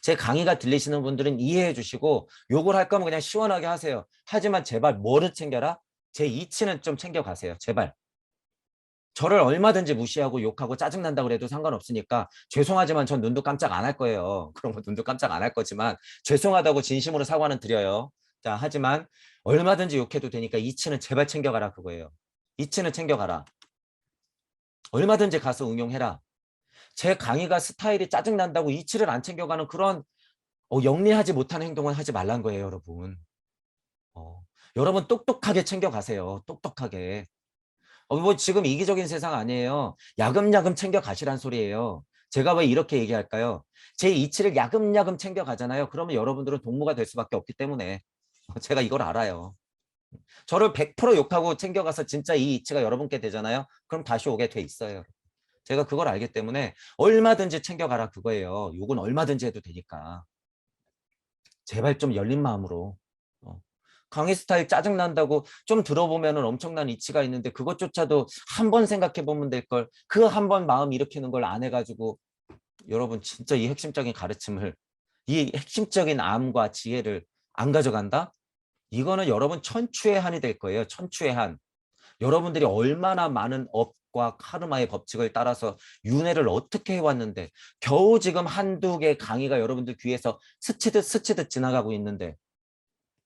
제 강의가 들리시는 분들은 이해해 주시고 욕을 할 거면 그냥 시원하게 하세요. 하지만 제발 뭐를 챙겨라? 제 이치는 좀 챙겨가세요. 제발. 저를 얼마든지 무시하고 욕하고 짜증난다 그래도 상관없으니까 죄송하지만 전 눈도 깜짝 안 할 거예요. 그런 거 눈도 깜짝 안 할 거지만 죄송하다고 진심으로 사과는 드려요. 자, 하지만 얼마든지 욕해도 되니까 이치는 제발 챙겨가라 그거예요. 이치는 챙겨가라. 얼마든지 가서 응용해라. 제 강의가 스타일이 짜증난다고 이치를 안 챙겨가는 그런 영리하지 못한 행동은 하지 말란 거예요, 여러분. 여러분 똑똑하게 챙겨가세요. 똑똑하게. 뭐 지금 이기적인 세상 아니에요. 야금야금 챙겨 가시란 소리예요. 제가 왜 이렇게 얘기할까요? 제 이치를 야금야금 챙겨 가잖아요. 그러면 여러분들은 동무가 될 수밖에 없기 때문에 제가 이걸 알아요. 저를 100% 욕하고 챙겨가서 진짜 이 이치가 여러분께 되잖아요. 그럼 다시 오게 돼 있어요. 제가 그걸 알기 때문에 얼마든지 챙겨가라 그거예요. 욕은 얼마든지 해도 되니까. 제발 좀 열린 마음으로. 강의 스타일 짜증난다고 좀 들어보면은 엄청난 이치가 있는데 그것조차도 한 번 생각해 보면 될 걸 그 한 번 마음 일으키는 걸 안 해가지고 여러분 진짜 이 핵심적인 가르침을 이 핵심적인 암과 지혜를 안 가져간다? 이거는 여러분 천추의 한이 될 거예요. 천추의 한. 여러분들이 얼마나 많은 업과 카르마의 법칙을 따라서 윤회를 어떻게 해왔는데 겨우 지금 한두 개 강의가 여러분들 귀에서 스치듯 스치듯 지나가고 있는데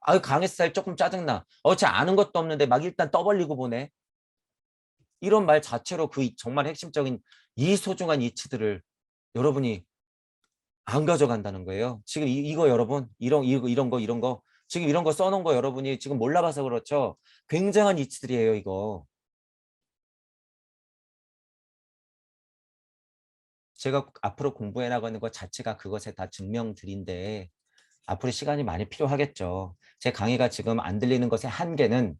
아유 강의살 조금 짜증나. 쟤 아는 것도 없는데 막 일단 떠벌리고 보네. 이런 말 자체로 그 정말 핵심적인 이 소중한 이치들을 여러분이 안 가져간다는 거예요. 지금 이거 여러분 이런 거 지금 이런 거 써놓은 거 여러분이 지금 몰라봐서 그렇죠. 굉장한 이치들이에요 이거. 제가 앞으로 공부해 나가는 것 자체가 그것에 다 증명들인데 앞으로 시간이 많이 필요하겠죠. 제 강의가 지금 안 들리는 것의 한계는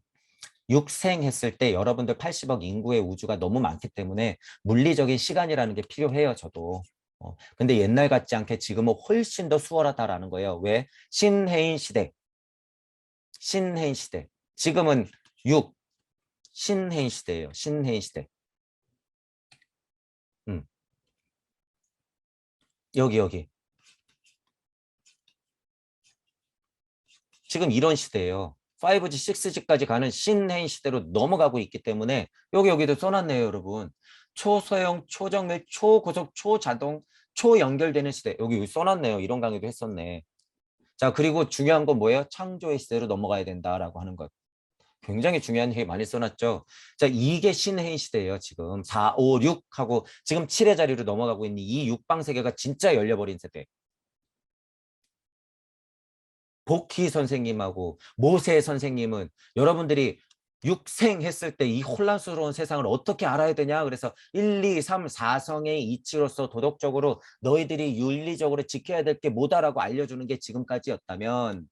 육생했을 때 여러분들 80억 인구의 우주가 너무 많기 때문에 물리적인 시간이라는 게 필요해요, 저도. 근데 옛날 같지 않게 지금은 훨씬 더 수월하다라는 거예요. 왜? 신해인 시대. 신해인 시대. 지금은 신해인 시대예요. 신해인 시대. 음, 여기. 지금 이런 시대예요. 5G, 6G까지 가는 신해인 시대로 넘어가고 있기 때문에 여기도 써놨네요, 여러분. 초소형, 초정밀, 초고속, 초자동, 초연결되는 시대. 여기 써놨네요. 이런 강의도 했었네. 자, 그리고 중요한 건 뭐예요? 창조의 시대로 넘어가야 된다라고 하는 것. 굉장히 중요한 얘기 많이 써놨죠. 자, 이게 신해인 시대예요, 지금. 4, 5, 6 하고 지금 7의 자리로 넘어가고 있는 이 육방 세계가 진짜 열려버린 세대. 복희 선생님하고 모세 선생님은 여러분들이 육생했을 때 이 혼란스러운 세상을 어떻게 알아야 되냐 그래서 1, 2, 3, 4성의 이치로서 도덕적으로 너희들이 윤리적으로 지켜야 될 게 뭐다라고 알려주는 게 지금까지였다면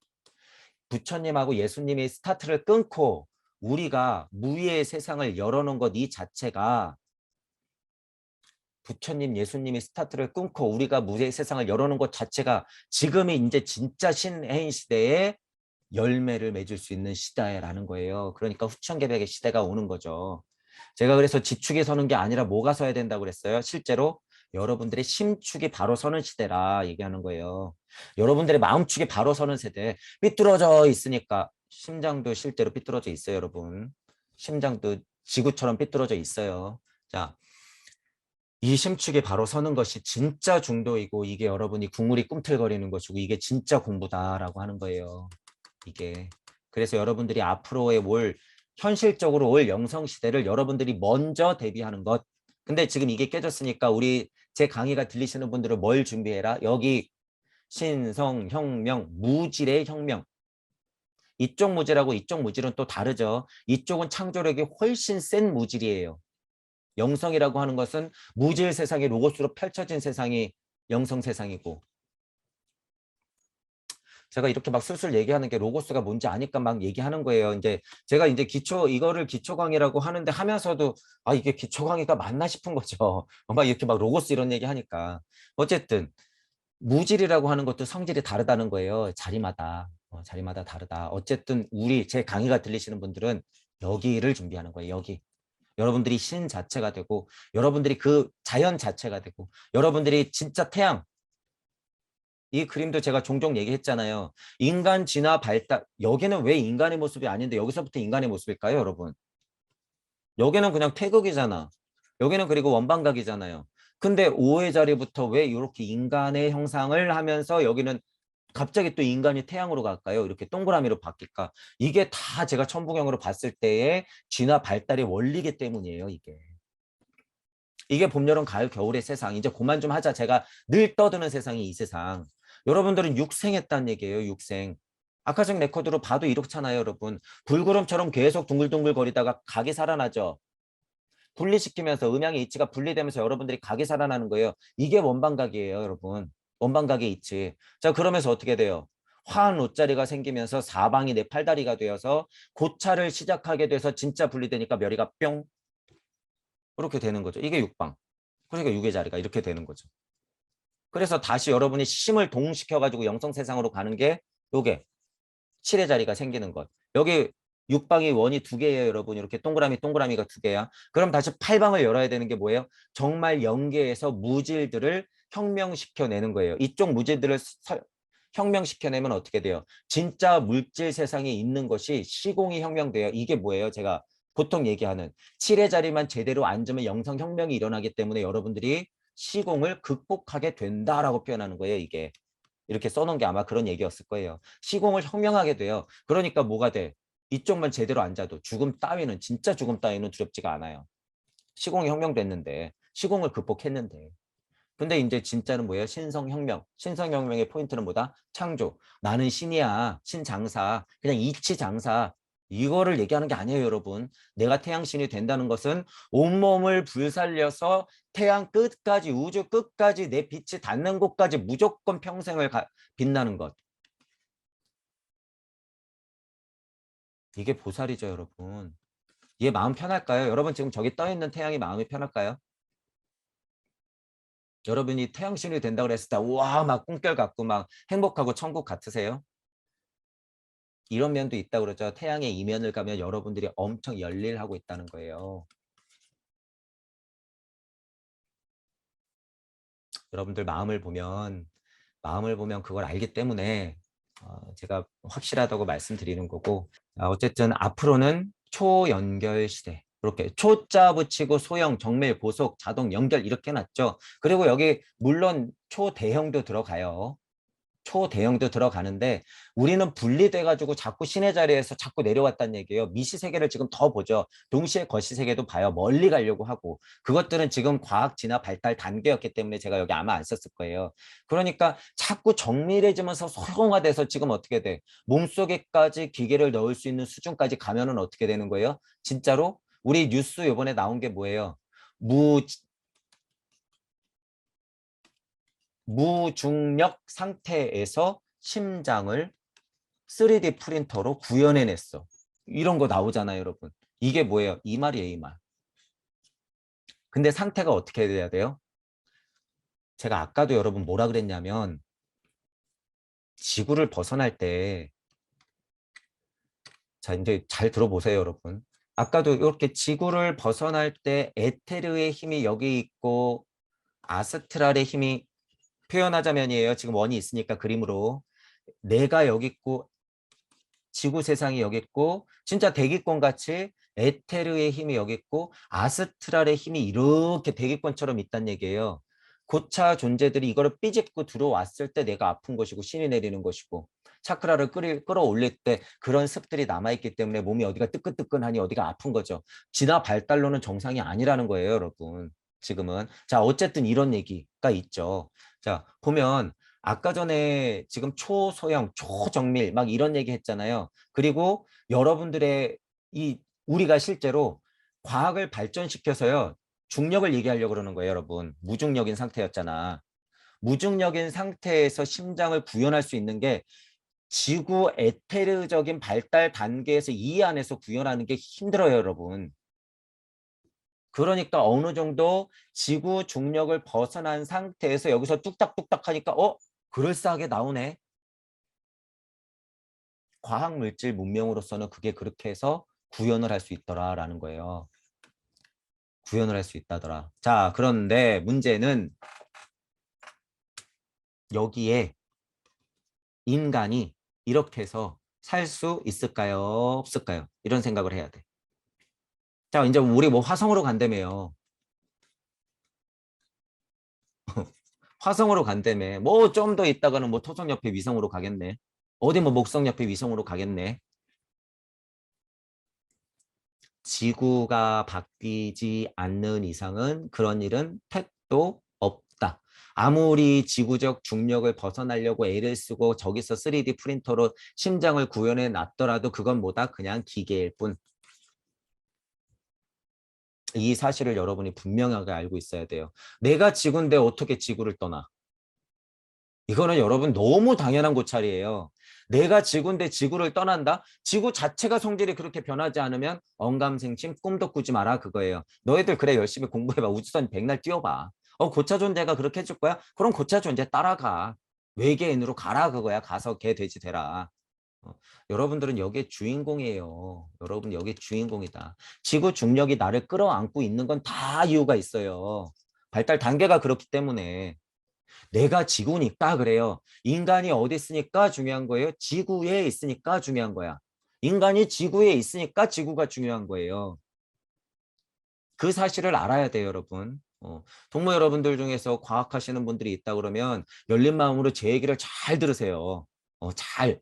부처님하고 예수님이 스타트를 끊고 우리가 무의의 세상을 열어놓은 것 이 자체가 부처님 예수님이 스타트를 끊고 우리가 무의의 세상을 열어놓은 것 자체가 지금이 이제 진짜 신해인 시대에 열매를 맺을 수 있는 시대라는 거예요. 그러니까 후천개벽의 시대가 오는 거죠. 제가 그래서 지축이 서는 게 아니라 뭐가 서야 된다고 그랬어요? 실제로 여러분들의 심축이 바로 서는 시대라 얘기하는 거예요. 여러분들의 마음축이 바로 서는 세대. 삐뚤어져 있으니까 심장도 실제로 삐뚤어져 있어요, 여러분. 심장도 지구처럼 삐뚤어져 있어요. 자, 이 심축이 바로 서는 것이 진짜 중도이고 이게 여러분이 국물이 꿈틀거리는 것이고 이게 진짜 공부다라고 하는 거예요. 이게. 그래서 여러분들이 앞으로의 현실적으로 올 영성 시대를 여러분들이 먼저 대비하는 것. 근데 지금 이게 깨졌으니까 제 강의가 들리시는 분들은 뭘 준비해라? 여기 신성혁명, 무질의 혁명. 이쪽 무질하고 이쪽 무질은 또 다르죠. 이쪽은 창조력이 훨씬 센 무질이에요. 영성이라고 하는 것은 무질 세상이 로고스로 펼쳐진 세상이 영성 세상이고 제가 이렇게 막 술술 얘기하는 게 로고스가 뭔지 아니까 막 얘기하는 거예요. 이제 제가 이제 이거를 기초 강의라고 하는데 하면서도 이게 기초 강의가 맞나 싶은 거죠. 막 이렇게 막 로고스 이런 얘기 하니까. 어쨌든 무질이라고 하는 것도 성질이 다르다는 거예요. 자리마다. 자리마다 다르다. 어쨌든 제 강의가 들리시는 분들은 여기를 준비하는 거예요. 여기. 여러분들이 신 자체가 되고 여러분들이 그 자연 자체가 되고 여러분들이 진짜 태양, 이 그림도 제가 종종 얘기했잖아요. 인간 진화 발달, 여기는 왜 인간의 모습이 아닌데 여기서부터 인간의 모습일까요, 여러분? 여기는 그냥 태극이잖아. 여기는 그리고 원방각이잖아요. 근데 5의 자리부터 왜 이렇게 인간의 형상을 하면서 여기는 갑자기 또 인간이 태양으로 갈까요? 이렇게 동그라미로 바뀔까? 이게 다 제가 천부경으로 봤을 때의 진화 발달의 원리이기 때문이에요, 이게. 이게 봄, 여름, 가을, 겨울의 세상. 이제 그만 좀 하자. 제가 늘 떠드는 세상이 이 세상. 여러분들은 육생했다는 얘기예요. 육생. 아카식 레코드로 봐도 이렇잖아요. 여러분. 불구름처럼 계속 둥글둥글 거리다가 각이 살아나죠. 분리시키면서 음양의 이치가 분리되면서 여러분들이 각이 살아나는 거예요. 이게 원방각이에요. 여러분. 원방각의 이치. 자, 그러면서 어떻게 돼요? 화한 옷자리가 생기면서 사방이 내 팔다리가 되어서 고차를 시작하게 돼서 진짜 분리되니까 멸이가 뿅. 그렇게 되는 거죠. 이게 육방. 그러니까 육의 자리가 이렇게 되는 거죠. 그래서 다시 여러분이 심을 동시켜가지고 영성 세상으로 가는 게 요게 7의 자리가 생기는 것. 여기 육방이 원이 두 개예요, 여러분. 이렇게 동그라미가 두 개야. 그럼 다시 8방을 열어야 되는 게 뭐예요? 정말 영계에서 무질들을 혁명시켜내는 거예요. 이쪽 무질들을 혁명시켜내면 어떻게 돼요? 진짜 물질 세상에 있는 것이 시공이 혁명돼요. 이게 뭐예요? 제가 보통 얘기하는 7의 자리만 제대로 앉으면 영성혁명이 일어나기 때문에 여러분들이 시공을 극복하게 된다라고 표현하는 거예요, 이게. 이렇게 써놓은 게 아마 그런 얘기였을 거예요. 시공을 혁명하게 돼요. 그러니까 뭐가 돼? 이쪽만 제대로 앉아도 진짜 죽음 따위는 두렵지가 않아요. 시공이 혁명됐는데, 시공을 극복했는데. 근데 이제 진짜는 뭐예요? 신성혁명. 신성혁명의 포인트는 뭐다? 창조. 나는 신이야. 신장사. 그냥 이치장사. 이거를 얘기하는 게 아니에요, 여러분. 내가 태양신이 된다는 것은 온몸을 불살려서 태양 끝까지, 우주 끝까지 내 빛이 닿는 곳까지 무조건 평생을 빛나는 것. 이게 보살이죠, 여러분. 얘 마음 편할까요? 여러분 지금 저기 떠있는 태양이 마음이 편할까요? 여러분이 태양신이 된다고 그랬을 때 와, 막 꿈결 같고 막 행복하고 천국 같으세요? 이런 면도 있다고 그러죠. 태양의 이면을 가면 여러분들이 엄청 열일하고 있다는 거예요. 여러분들 마음을 보면 그걸 알기 때문에 제가 확실하다고 말씀드리는 거고, 어쨌든 앞으로는 초연결 시대. 이렇게 초자 붙이고 소형, 정밀, 고속, 자동, 연결 이렇게 해놨죠. 그리고 여기 물론 초대형도 들어가요. 초대형도 들어가는데 우리는 분리돼 가지고 자꾸 신의 자리에서 자꾸 내려왔다는 얘기예요. 미시 세계를 지금 더 보죠. 동시에 거시 세계도 봐요. 멀리 가려고 하고 그것들은 지금 과학 진화 발달 단계였기 때문에 제가 여기 아마 안 썼을 거예요. 그러니까 자꾸 정밀해지면서 소형화돼서 지금 어떻게 돼? 몸속에까지 기계를 넣을 수 있는 수준까지 가면은 어떻게 되는 거예요? 진짜로 우리 뉴스 이번에 나온 게 뭐예요? 무 무중력 상태에서 심장을 3D 프린터로 구현해냈어. 이런 거 나오잖아요, 여러분. 이게 뭐예요? 이 말이에요, 이 말. 근데 상태가 어떻게 돼야 돼요? 제가 아까도 여러분 뭐라 그랬냐면 지구를 벗어날 때, 자, 이제 잘 들어보세요, 여러분. 아까도 이렇게 지구를 벗어날 때 에테르의 힘이 여기 있고 아스트랄의 힘이 표현하자면이에요. 지금 원이 있으니까 그림으로. 내가 여기 있고 지구 세상이 여기 있고 진짜 대기권 같이 에테르의 힘이 여기 있고 아스트랄의 힘이 이렇게 대기권처럼 있다는 얘기예요. 고차 존재들이 이거를 삐집고 들어왔을 때 내가 아픈 것이고 신이 내리는 것이고 차크라를 끌어올릴 때 그런 습들이 남아있기 때문에 몸이 어디가 뜨끈뜨끈하니 어디가 아픈 거죠. 진화 발달로는 정상이 아니라는 거예요, 여러분. 지금은. 자, 어쨌든 이런 얘기가 있죠. 자, 보면 아까 전에 지금 초소형, 초정밀 막 이런 얘기 했잖아요. 그리고 여러분들의 우리가 실제로 과학을 발전시켜서요. 중력을 얘기하려고 그러는 거예요, 여러분. 무중력인 상태였잖아. 무중력인 상태에서 심장을 구현할 수 있는 게 지구 에테르적인 발달 단계에서 이 안에서 구현하는 게 힘들어요, 여러분. 그러니까 어느 정도 지구 중력을 벗어난 상태에서 여기서 뚝딱뚝딱 하니까 그럴싸하게 나오네. 과학물질 문명으로서는 그게 그렇게 해서 구현을 할 수 있더라라는 거예요. 구현을 할 수 있다더라. 자, 그런데 문제는 여기에 인간이 이렇게 해서 살 수 있을까요? 없을까요? 이런 생각을 해야 돼. 자, 이제 우리 뭐 화성으로 간다며요. 화성으로 간다며. 뭐 좀 더 있다가는 뭐 토성 옆에 위성으로 가겠네. 어디 뭐 목성 옆에 위성으로 가겠네. 지구가 바뀌지 않는 이상은 그런 일은 택도 없다. 아무리 지구적 중력을 벗어나려고 애를 쓰고 저기서 3D 프린터로 심장을 구현해 놨더라도 그건 뭐다? 그냥 기계일 뿐. 이 사실을 여러분이 분명하게 알고 있어야 돼요. 내가 지구인데 어떻게 지구를 떠나? 이거는 여러분 너무 당연한 고찰이에요. 내가 지구인데 지구를 떠난다? 지구 자체가 성질이 그렇게 변하지 않으면 언감생심 꿈도 꾸지 마라 그거예요. 너희들 그래 열심히 공부해봐. 우주선 백날 뛰어봐. 고차 존재가 그렇게 해줄 거야? 그럼 고차 존재 따라가. 외계인으로 가라 그거야. 가서 개 돼지 되라. 여러분들은 여기에 주인공이에요. 여러분 여기 주인공이다. 지구 중력이 나를 끌어안고 있는 건 다 이유가 있어요. 발달 단계가 그렇기 때문에. 내가 지구니까 그래요. 인간이 어디 있으니까 중요한 거예요. 지구에 있으니까 중요한 거야. 인간이 지구에 있으니까 지구가 중요한 거예요. 그 사실을 알아야 돼요, 여러분. 동무 여러분들 중에서 과학하시는 분들이 있다 그러면 열린 마음으로 제 얘기를 잘 들으세요. 잘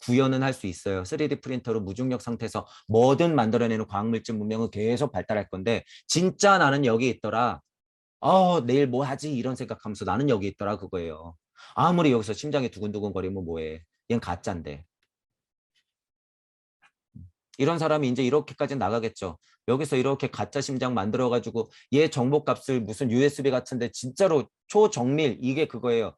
구현은 할 수 있어요. 3D 프린터로 무중력 상태에서 뭐든 만들어내는 과학물질 문명은 계속 발달할 건데 진짜 나는 여기 있더라. 내일 뭐 하지? 이런 생각하면서 나는 여기 있더라 그거예요. 아무리 여기서 심장이 두근두근 거리면 뭐해. 얘는 가짜인데. 이런 사람이 이제 이렇게까지 나가겠죠. 여기서 이렇게 가짜 심장 만들어가지고 얘 정보값을 무슨 USB 같은데 진짜로 초정밀 이게 그거예요.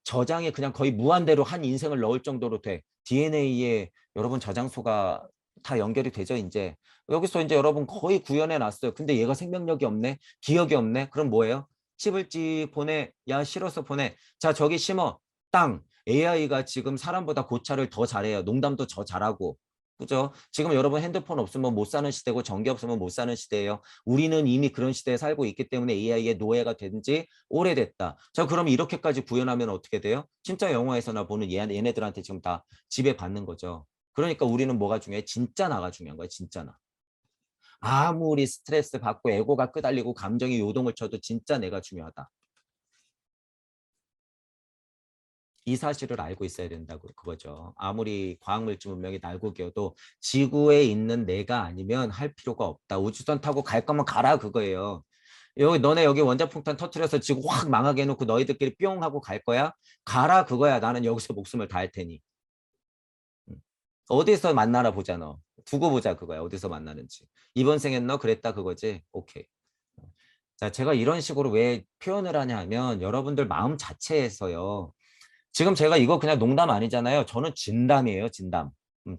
저장이 그냥 거의 무한대로 한 인생을 넣을 정도로 돼. DNA에 여러분 저장소가 다 연결이 되죠, 이제. 여기서 이제 여러분 거의 구현해 놨어요. 근데 얘가 생명력이 없네? 기억이 없네? 그럼 뭐예요? 칩을지 보내, 야, 실어서 보내. 자, 저기 심어. 땅. AI가 지금 사람보다 고찰을 더 잘해요. 농담도 더 잘하고. 그죠? 지금 여러분 핸드폰 없으면 못 사는 시대고 전기 없으면 못 사는 시대예요. 우리는 이미 그런 시대에 살고 있기 때문에 AI의 노예가 된 지 오래됐다. 자, 그럼 이렇게까지 구현하면 어떻게 돼요? 진짜 영화에서나 보는 얘네들한테 지금 다 지배받는 거죠. 그러니까 우리는 뭐가 중요해? 진짜 나가 중요한 거야, 진짜 나. 아무리 스트레스 받고 에고가 끄달리고 감정이 요동을 쳐도 진짜 내가 중요하다. 이 사실을 알고 있어야 된다고 그거죠. 아무리 과학물질 문명이 날고 기어도 지구에 있는 내가 아니면 할 필요가 없다. 우주선 타고 갈 거면 가라 그거예요. 여기 너네 여기 원자폭탄 터트려서 지구 확 망하게 해놓고 너희들끼리 뿅 하고 갈 거야? 가라 그거야. 나는 여기서 목숨을 다할 테니. 음. 어디서 만나나 보자 너. 두고 보자 그거야. 어디서 만나는지. 이번 생엔 너 그랬다 그거지? 오케이. 자, 제가 이런 식으로 왜 표현을 하냐 하면 여러분들 마음 자체에서요. 지금 제가 이거 그냥 농담 아니잖아요. 저는 진담이에요, 진담.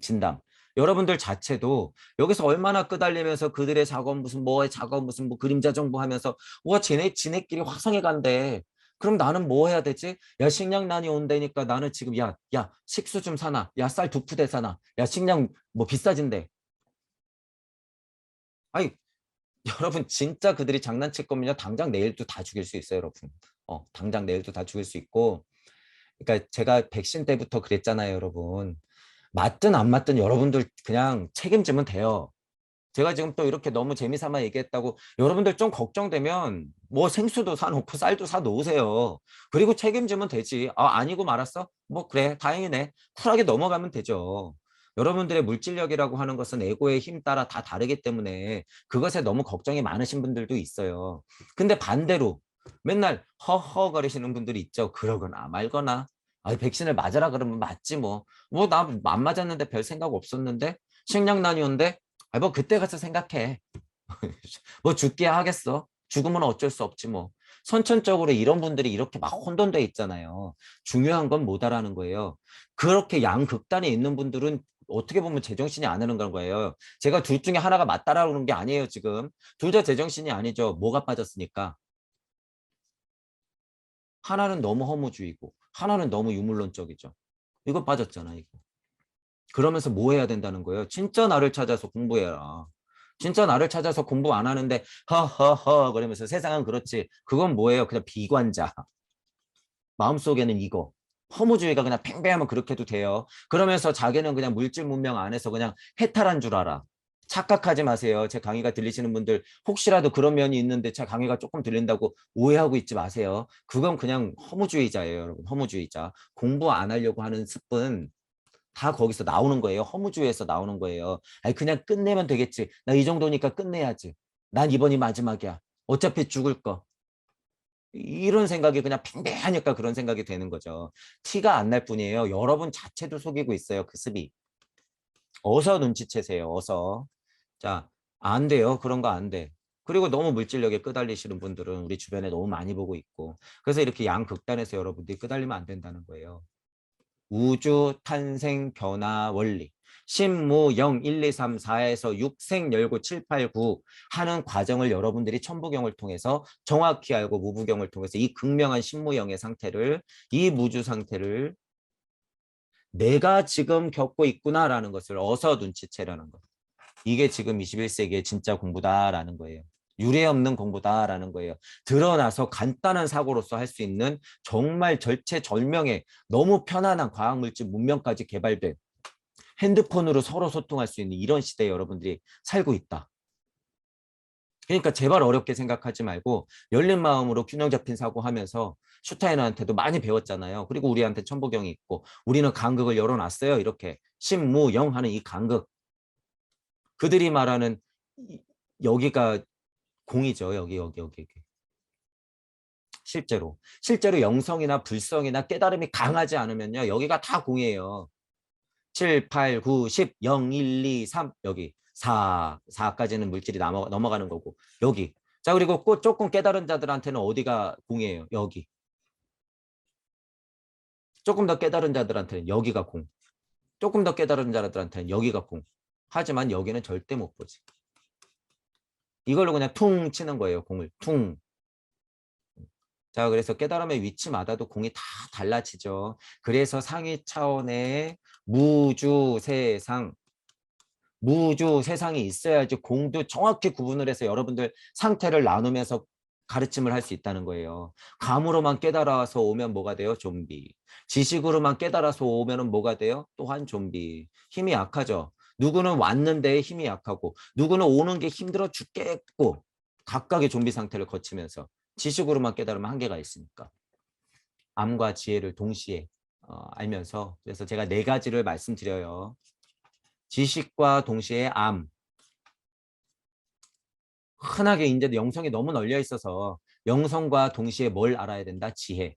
진담. 여러분들 자체도 여기서 얼마나 끄달리면서 그들의 작업 무슨 뭐의 작업 무슨 뭐 그림자 정보하면서 와 지네끼리 화성에 간대. 그럼 나는 뭐 해야 되지? 야 식량난이 온다니까 나는 지금 야 식수 좀 사나. 야 쌀 2푸대 사나. 야 식량 뭐 비싸진대. 아니 여러분 진짜 그들이 장난칠 거면요. 당장 내일도 다 죽일 수 있어요, 여러분. 당장 내일도 다 죽일 수 있고 그러니까 제가 백신 때부터 그랬잖아요, 여러분. 맞든 안 맞든 여러분들 그냥 책임지면 돼요. 제가 지금 또 이렇게 너무 재미삼아 얘기했다고 여러분들 좀 걱정되면 뭐 생수도 사놓고 쌀도 사놓으세요. 그리고 책임지면 되지. 아니고 말았어? 뭐 그래 다행이네. 쿨하게 넘어가면 되죠. 여러분들의 물질력이라고 하는 것은 에고의 힘 따라 다 다르기 때문에 그것에 너무 걱정이 많으신 분들도 있어요. 근데 반대로 맨날 허허거리시는 분들이 있죠. 그러거나 말거나 백신을 맞으라 그러면 맞지 뭐. 뭐 나 안 맞았는데 별 생각 없었는데 식량난이 온대. 뭐 그때 가서 생각해. 뭐 죽게 하겠어. 죽으면 어쩔 수 없지 뭐. 선천적으로 이런 분들이 이렇게 막 혼돈돼 있잖아요. 중요한 건 뭐다라는 거예요. 그렇게 양극단에 있는 분들은 어떻게 보면 제정신이 아니는 건 거예요. 제가 둘 중에 하나가 맞다라고 그런 게 아니에요, 지금. 둘 다 제정신이 아니죠. 뭐가 빠졌으니까. 하나는 너무 허무주의고 하나는 너무 유물론적이죠. 이거 빠졌잖아, 이거. 그러면서 뭐 해야 된다는 거예요? 진짜 나를 찾아서 공부해라. 진짜 나를 찾아서 공부 안 하는데 허허허 그러면서 세상은 그렇지. 그건 뭐예요? 그냥 비관자. 마음속에는 이거. 허무주의가 그냥 팽팽하면 그렇게 해도 돼요. 그러면서 자기는 그냥 물질 문명 안에서 그냥 해탈한 줄 알아. 착각하지 마세요. 제 강의가 들리시는 분들 혹시라도 그런 면이 있는데 제 강의가 조금 들린다고 오해하고 있지 마세요. 그건 그냥 허무주의자예요, 여러분. 허무주의자. 공부 안 하려고 하는 습은 다 거기서 나오는 거예요. 허무주의에서 나오는 거예요. 아니 그냥 끝내면 되겠지. 나 이 정도니까 끝내야지. 난 이번이 마지막이야. 어차피 죽을 거. 이런 생각이 그냥 팽팽하니까 그런 생각이 되는 거죠. 티가 안 날 뿐이에요. 여러분 자체도 속이고 있어요. 그 습이. 어서 눈치채세요. 어서. 자, 안 돼요. 그런 거 안 돼. 그리고 너무 물질력에 끄달리시는 분들은 우리 주변에 너무 많이 보고 있고 그래서 이렇게 양극단에서 여러분들이 끄달리면 안 된다는 거예요. 우주 탄생 변화 원리 신무 0, 1, 2, 3, 4에서 6, 생, 열고 7, 8, 9 하는 과정을 여러분들이 천부경을 통해서 정확히 알고 무부경을 통해서 이 극명한 신무형의 상태를 이 무주 상태를 내가 지금 겪고 있구나라는 것을 어서 눈치채라는 거. 이게 지금 21세기의 진짜 공부다라는 거예요. 유례 없는 공부다라는 거예요. 드러나서 간단한 사고로서 할 수 있는 정말 절체절명의 너무 편안한 과학물질 문명까지 개발된 핸드폰으로 서로 소통할 수 있는 이런 시대에 여러분들이 살고 있다. 그러니까 제발 어렵게 생각하지 말고 열린 마음으로 균형 잡힌 사고하면서 슈타이너한테도 많이 배웠잖아요. 그리고 우리한테 천부경이 있고 우리는 간극을 열어놨어요. 이렇게 신무영 하는 이 간극. 그들이 말하는 여기가 공이죠. 여기. 실제로 영성이나 불성이나 깨달음이 강하지 않으면요. 여기가 다 공이에요. 7, 8, 9, 10, 0, 1, 2, 3 여기 4까지는 물질이 넘어가는 거고 여기. 자 그리고 꼭 조금 깨달은 자들한테는 어디가 공이에요? 여기. 조금 더 깨달은 자들한테는 여기가 공. 조금 더 깨달은 자들한테는 여기가 공. 하지만 여기는 절대 못 보지. 이걸로 그냥 퉁 치는 거예요. 공을 퉁. 자, 그래서 깨달음의 위치마다도 공이 다 달라지죠. 그래서 상위 차원의 무주 세상, 무주 세상이 있어야지 공도 정확히 구분을 해서 여러분들 상태를 나누면서 가르침을 할 수 있다는 거예요. 감으로만 깨달아서 오면 뭐가 돼요? 좀비. 지식으로만 깨달아서 오면 뭐가 돼요? 또한 좀비. 힘이 약하죠. 누구는 왔는데 힘이 약하고 누구는 오는 게 힘들어 죽겠고 각각의 좀비 상태를 거치면서 지식으로만 깨달으면 한계가 있으니까. 암과 지혜를 동시에 알면서 그래서 제가 네 가지를 말씀드려요. 지식과 동시에 암. 흔하게 이제 영성이 너무 널려 있어서 영성과 동시에 뭘 알아야 된다? 지혜.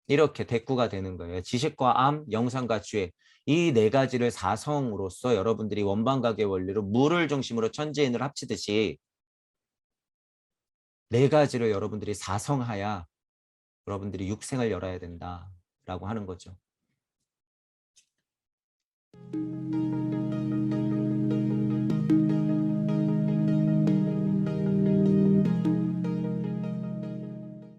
이렇게 대꾸가 되는 거예요. 지식과 암, 영성과 지혜. 이 네 가지를 사성으로서 여러분들이 원방각의 원리로 물을 중심으로 천지인을 합치듯이 네 가지를 여러분들이 사성하야 여러분들이 육생을 열어야 된다라고 하는 거죠.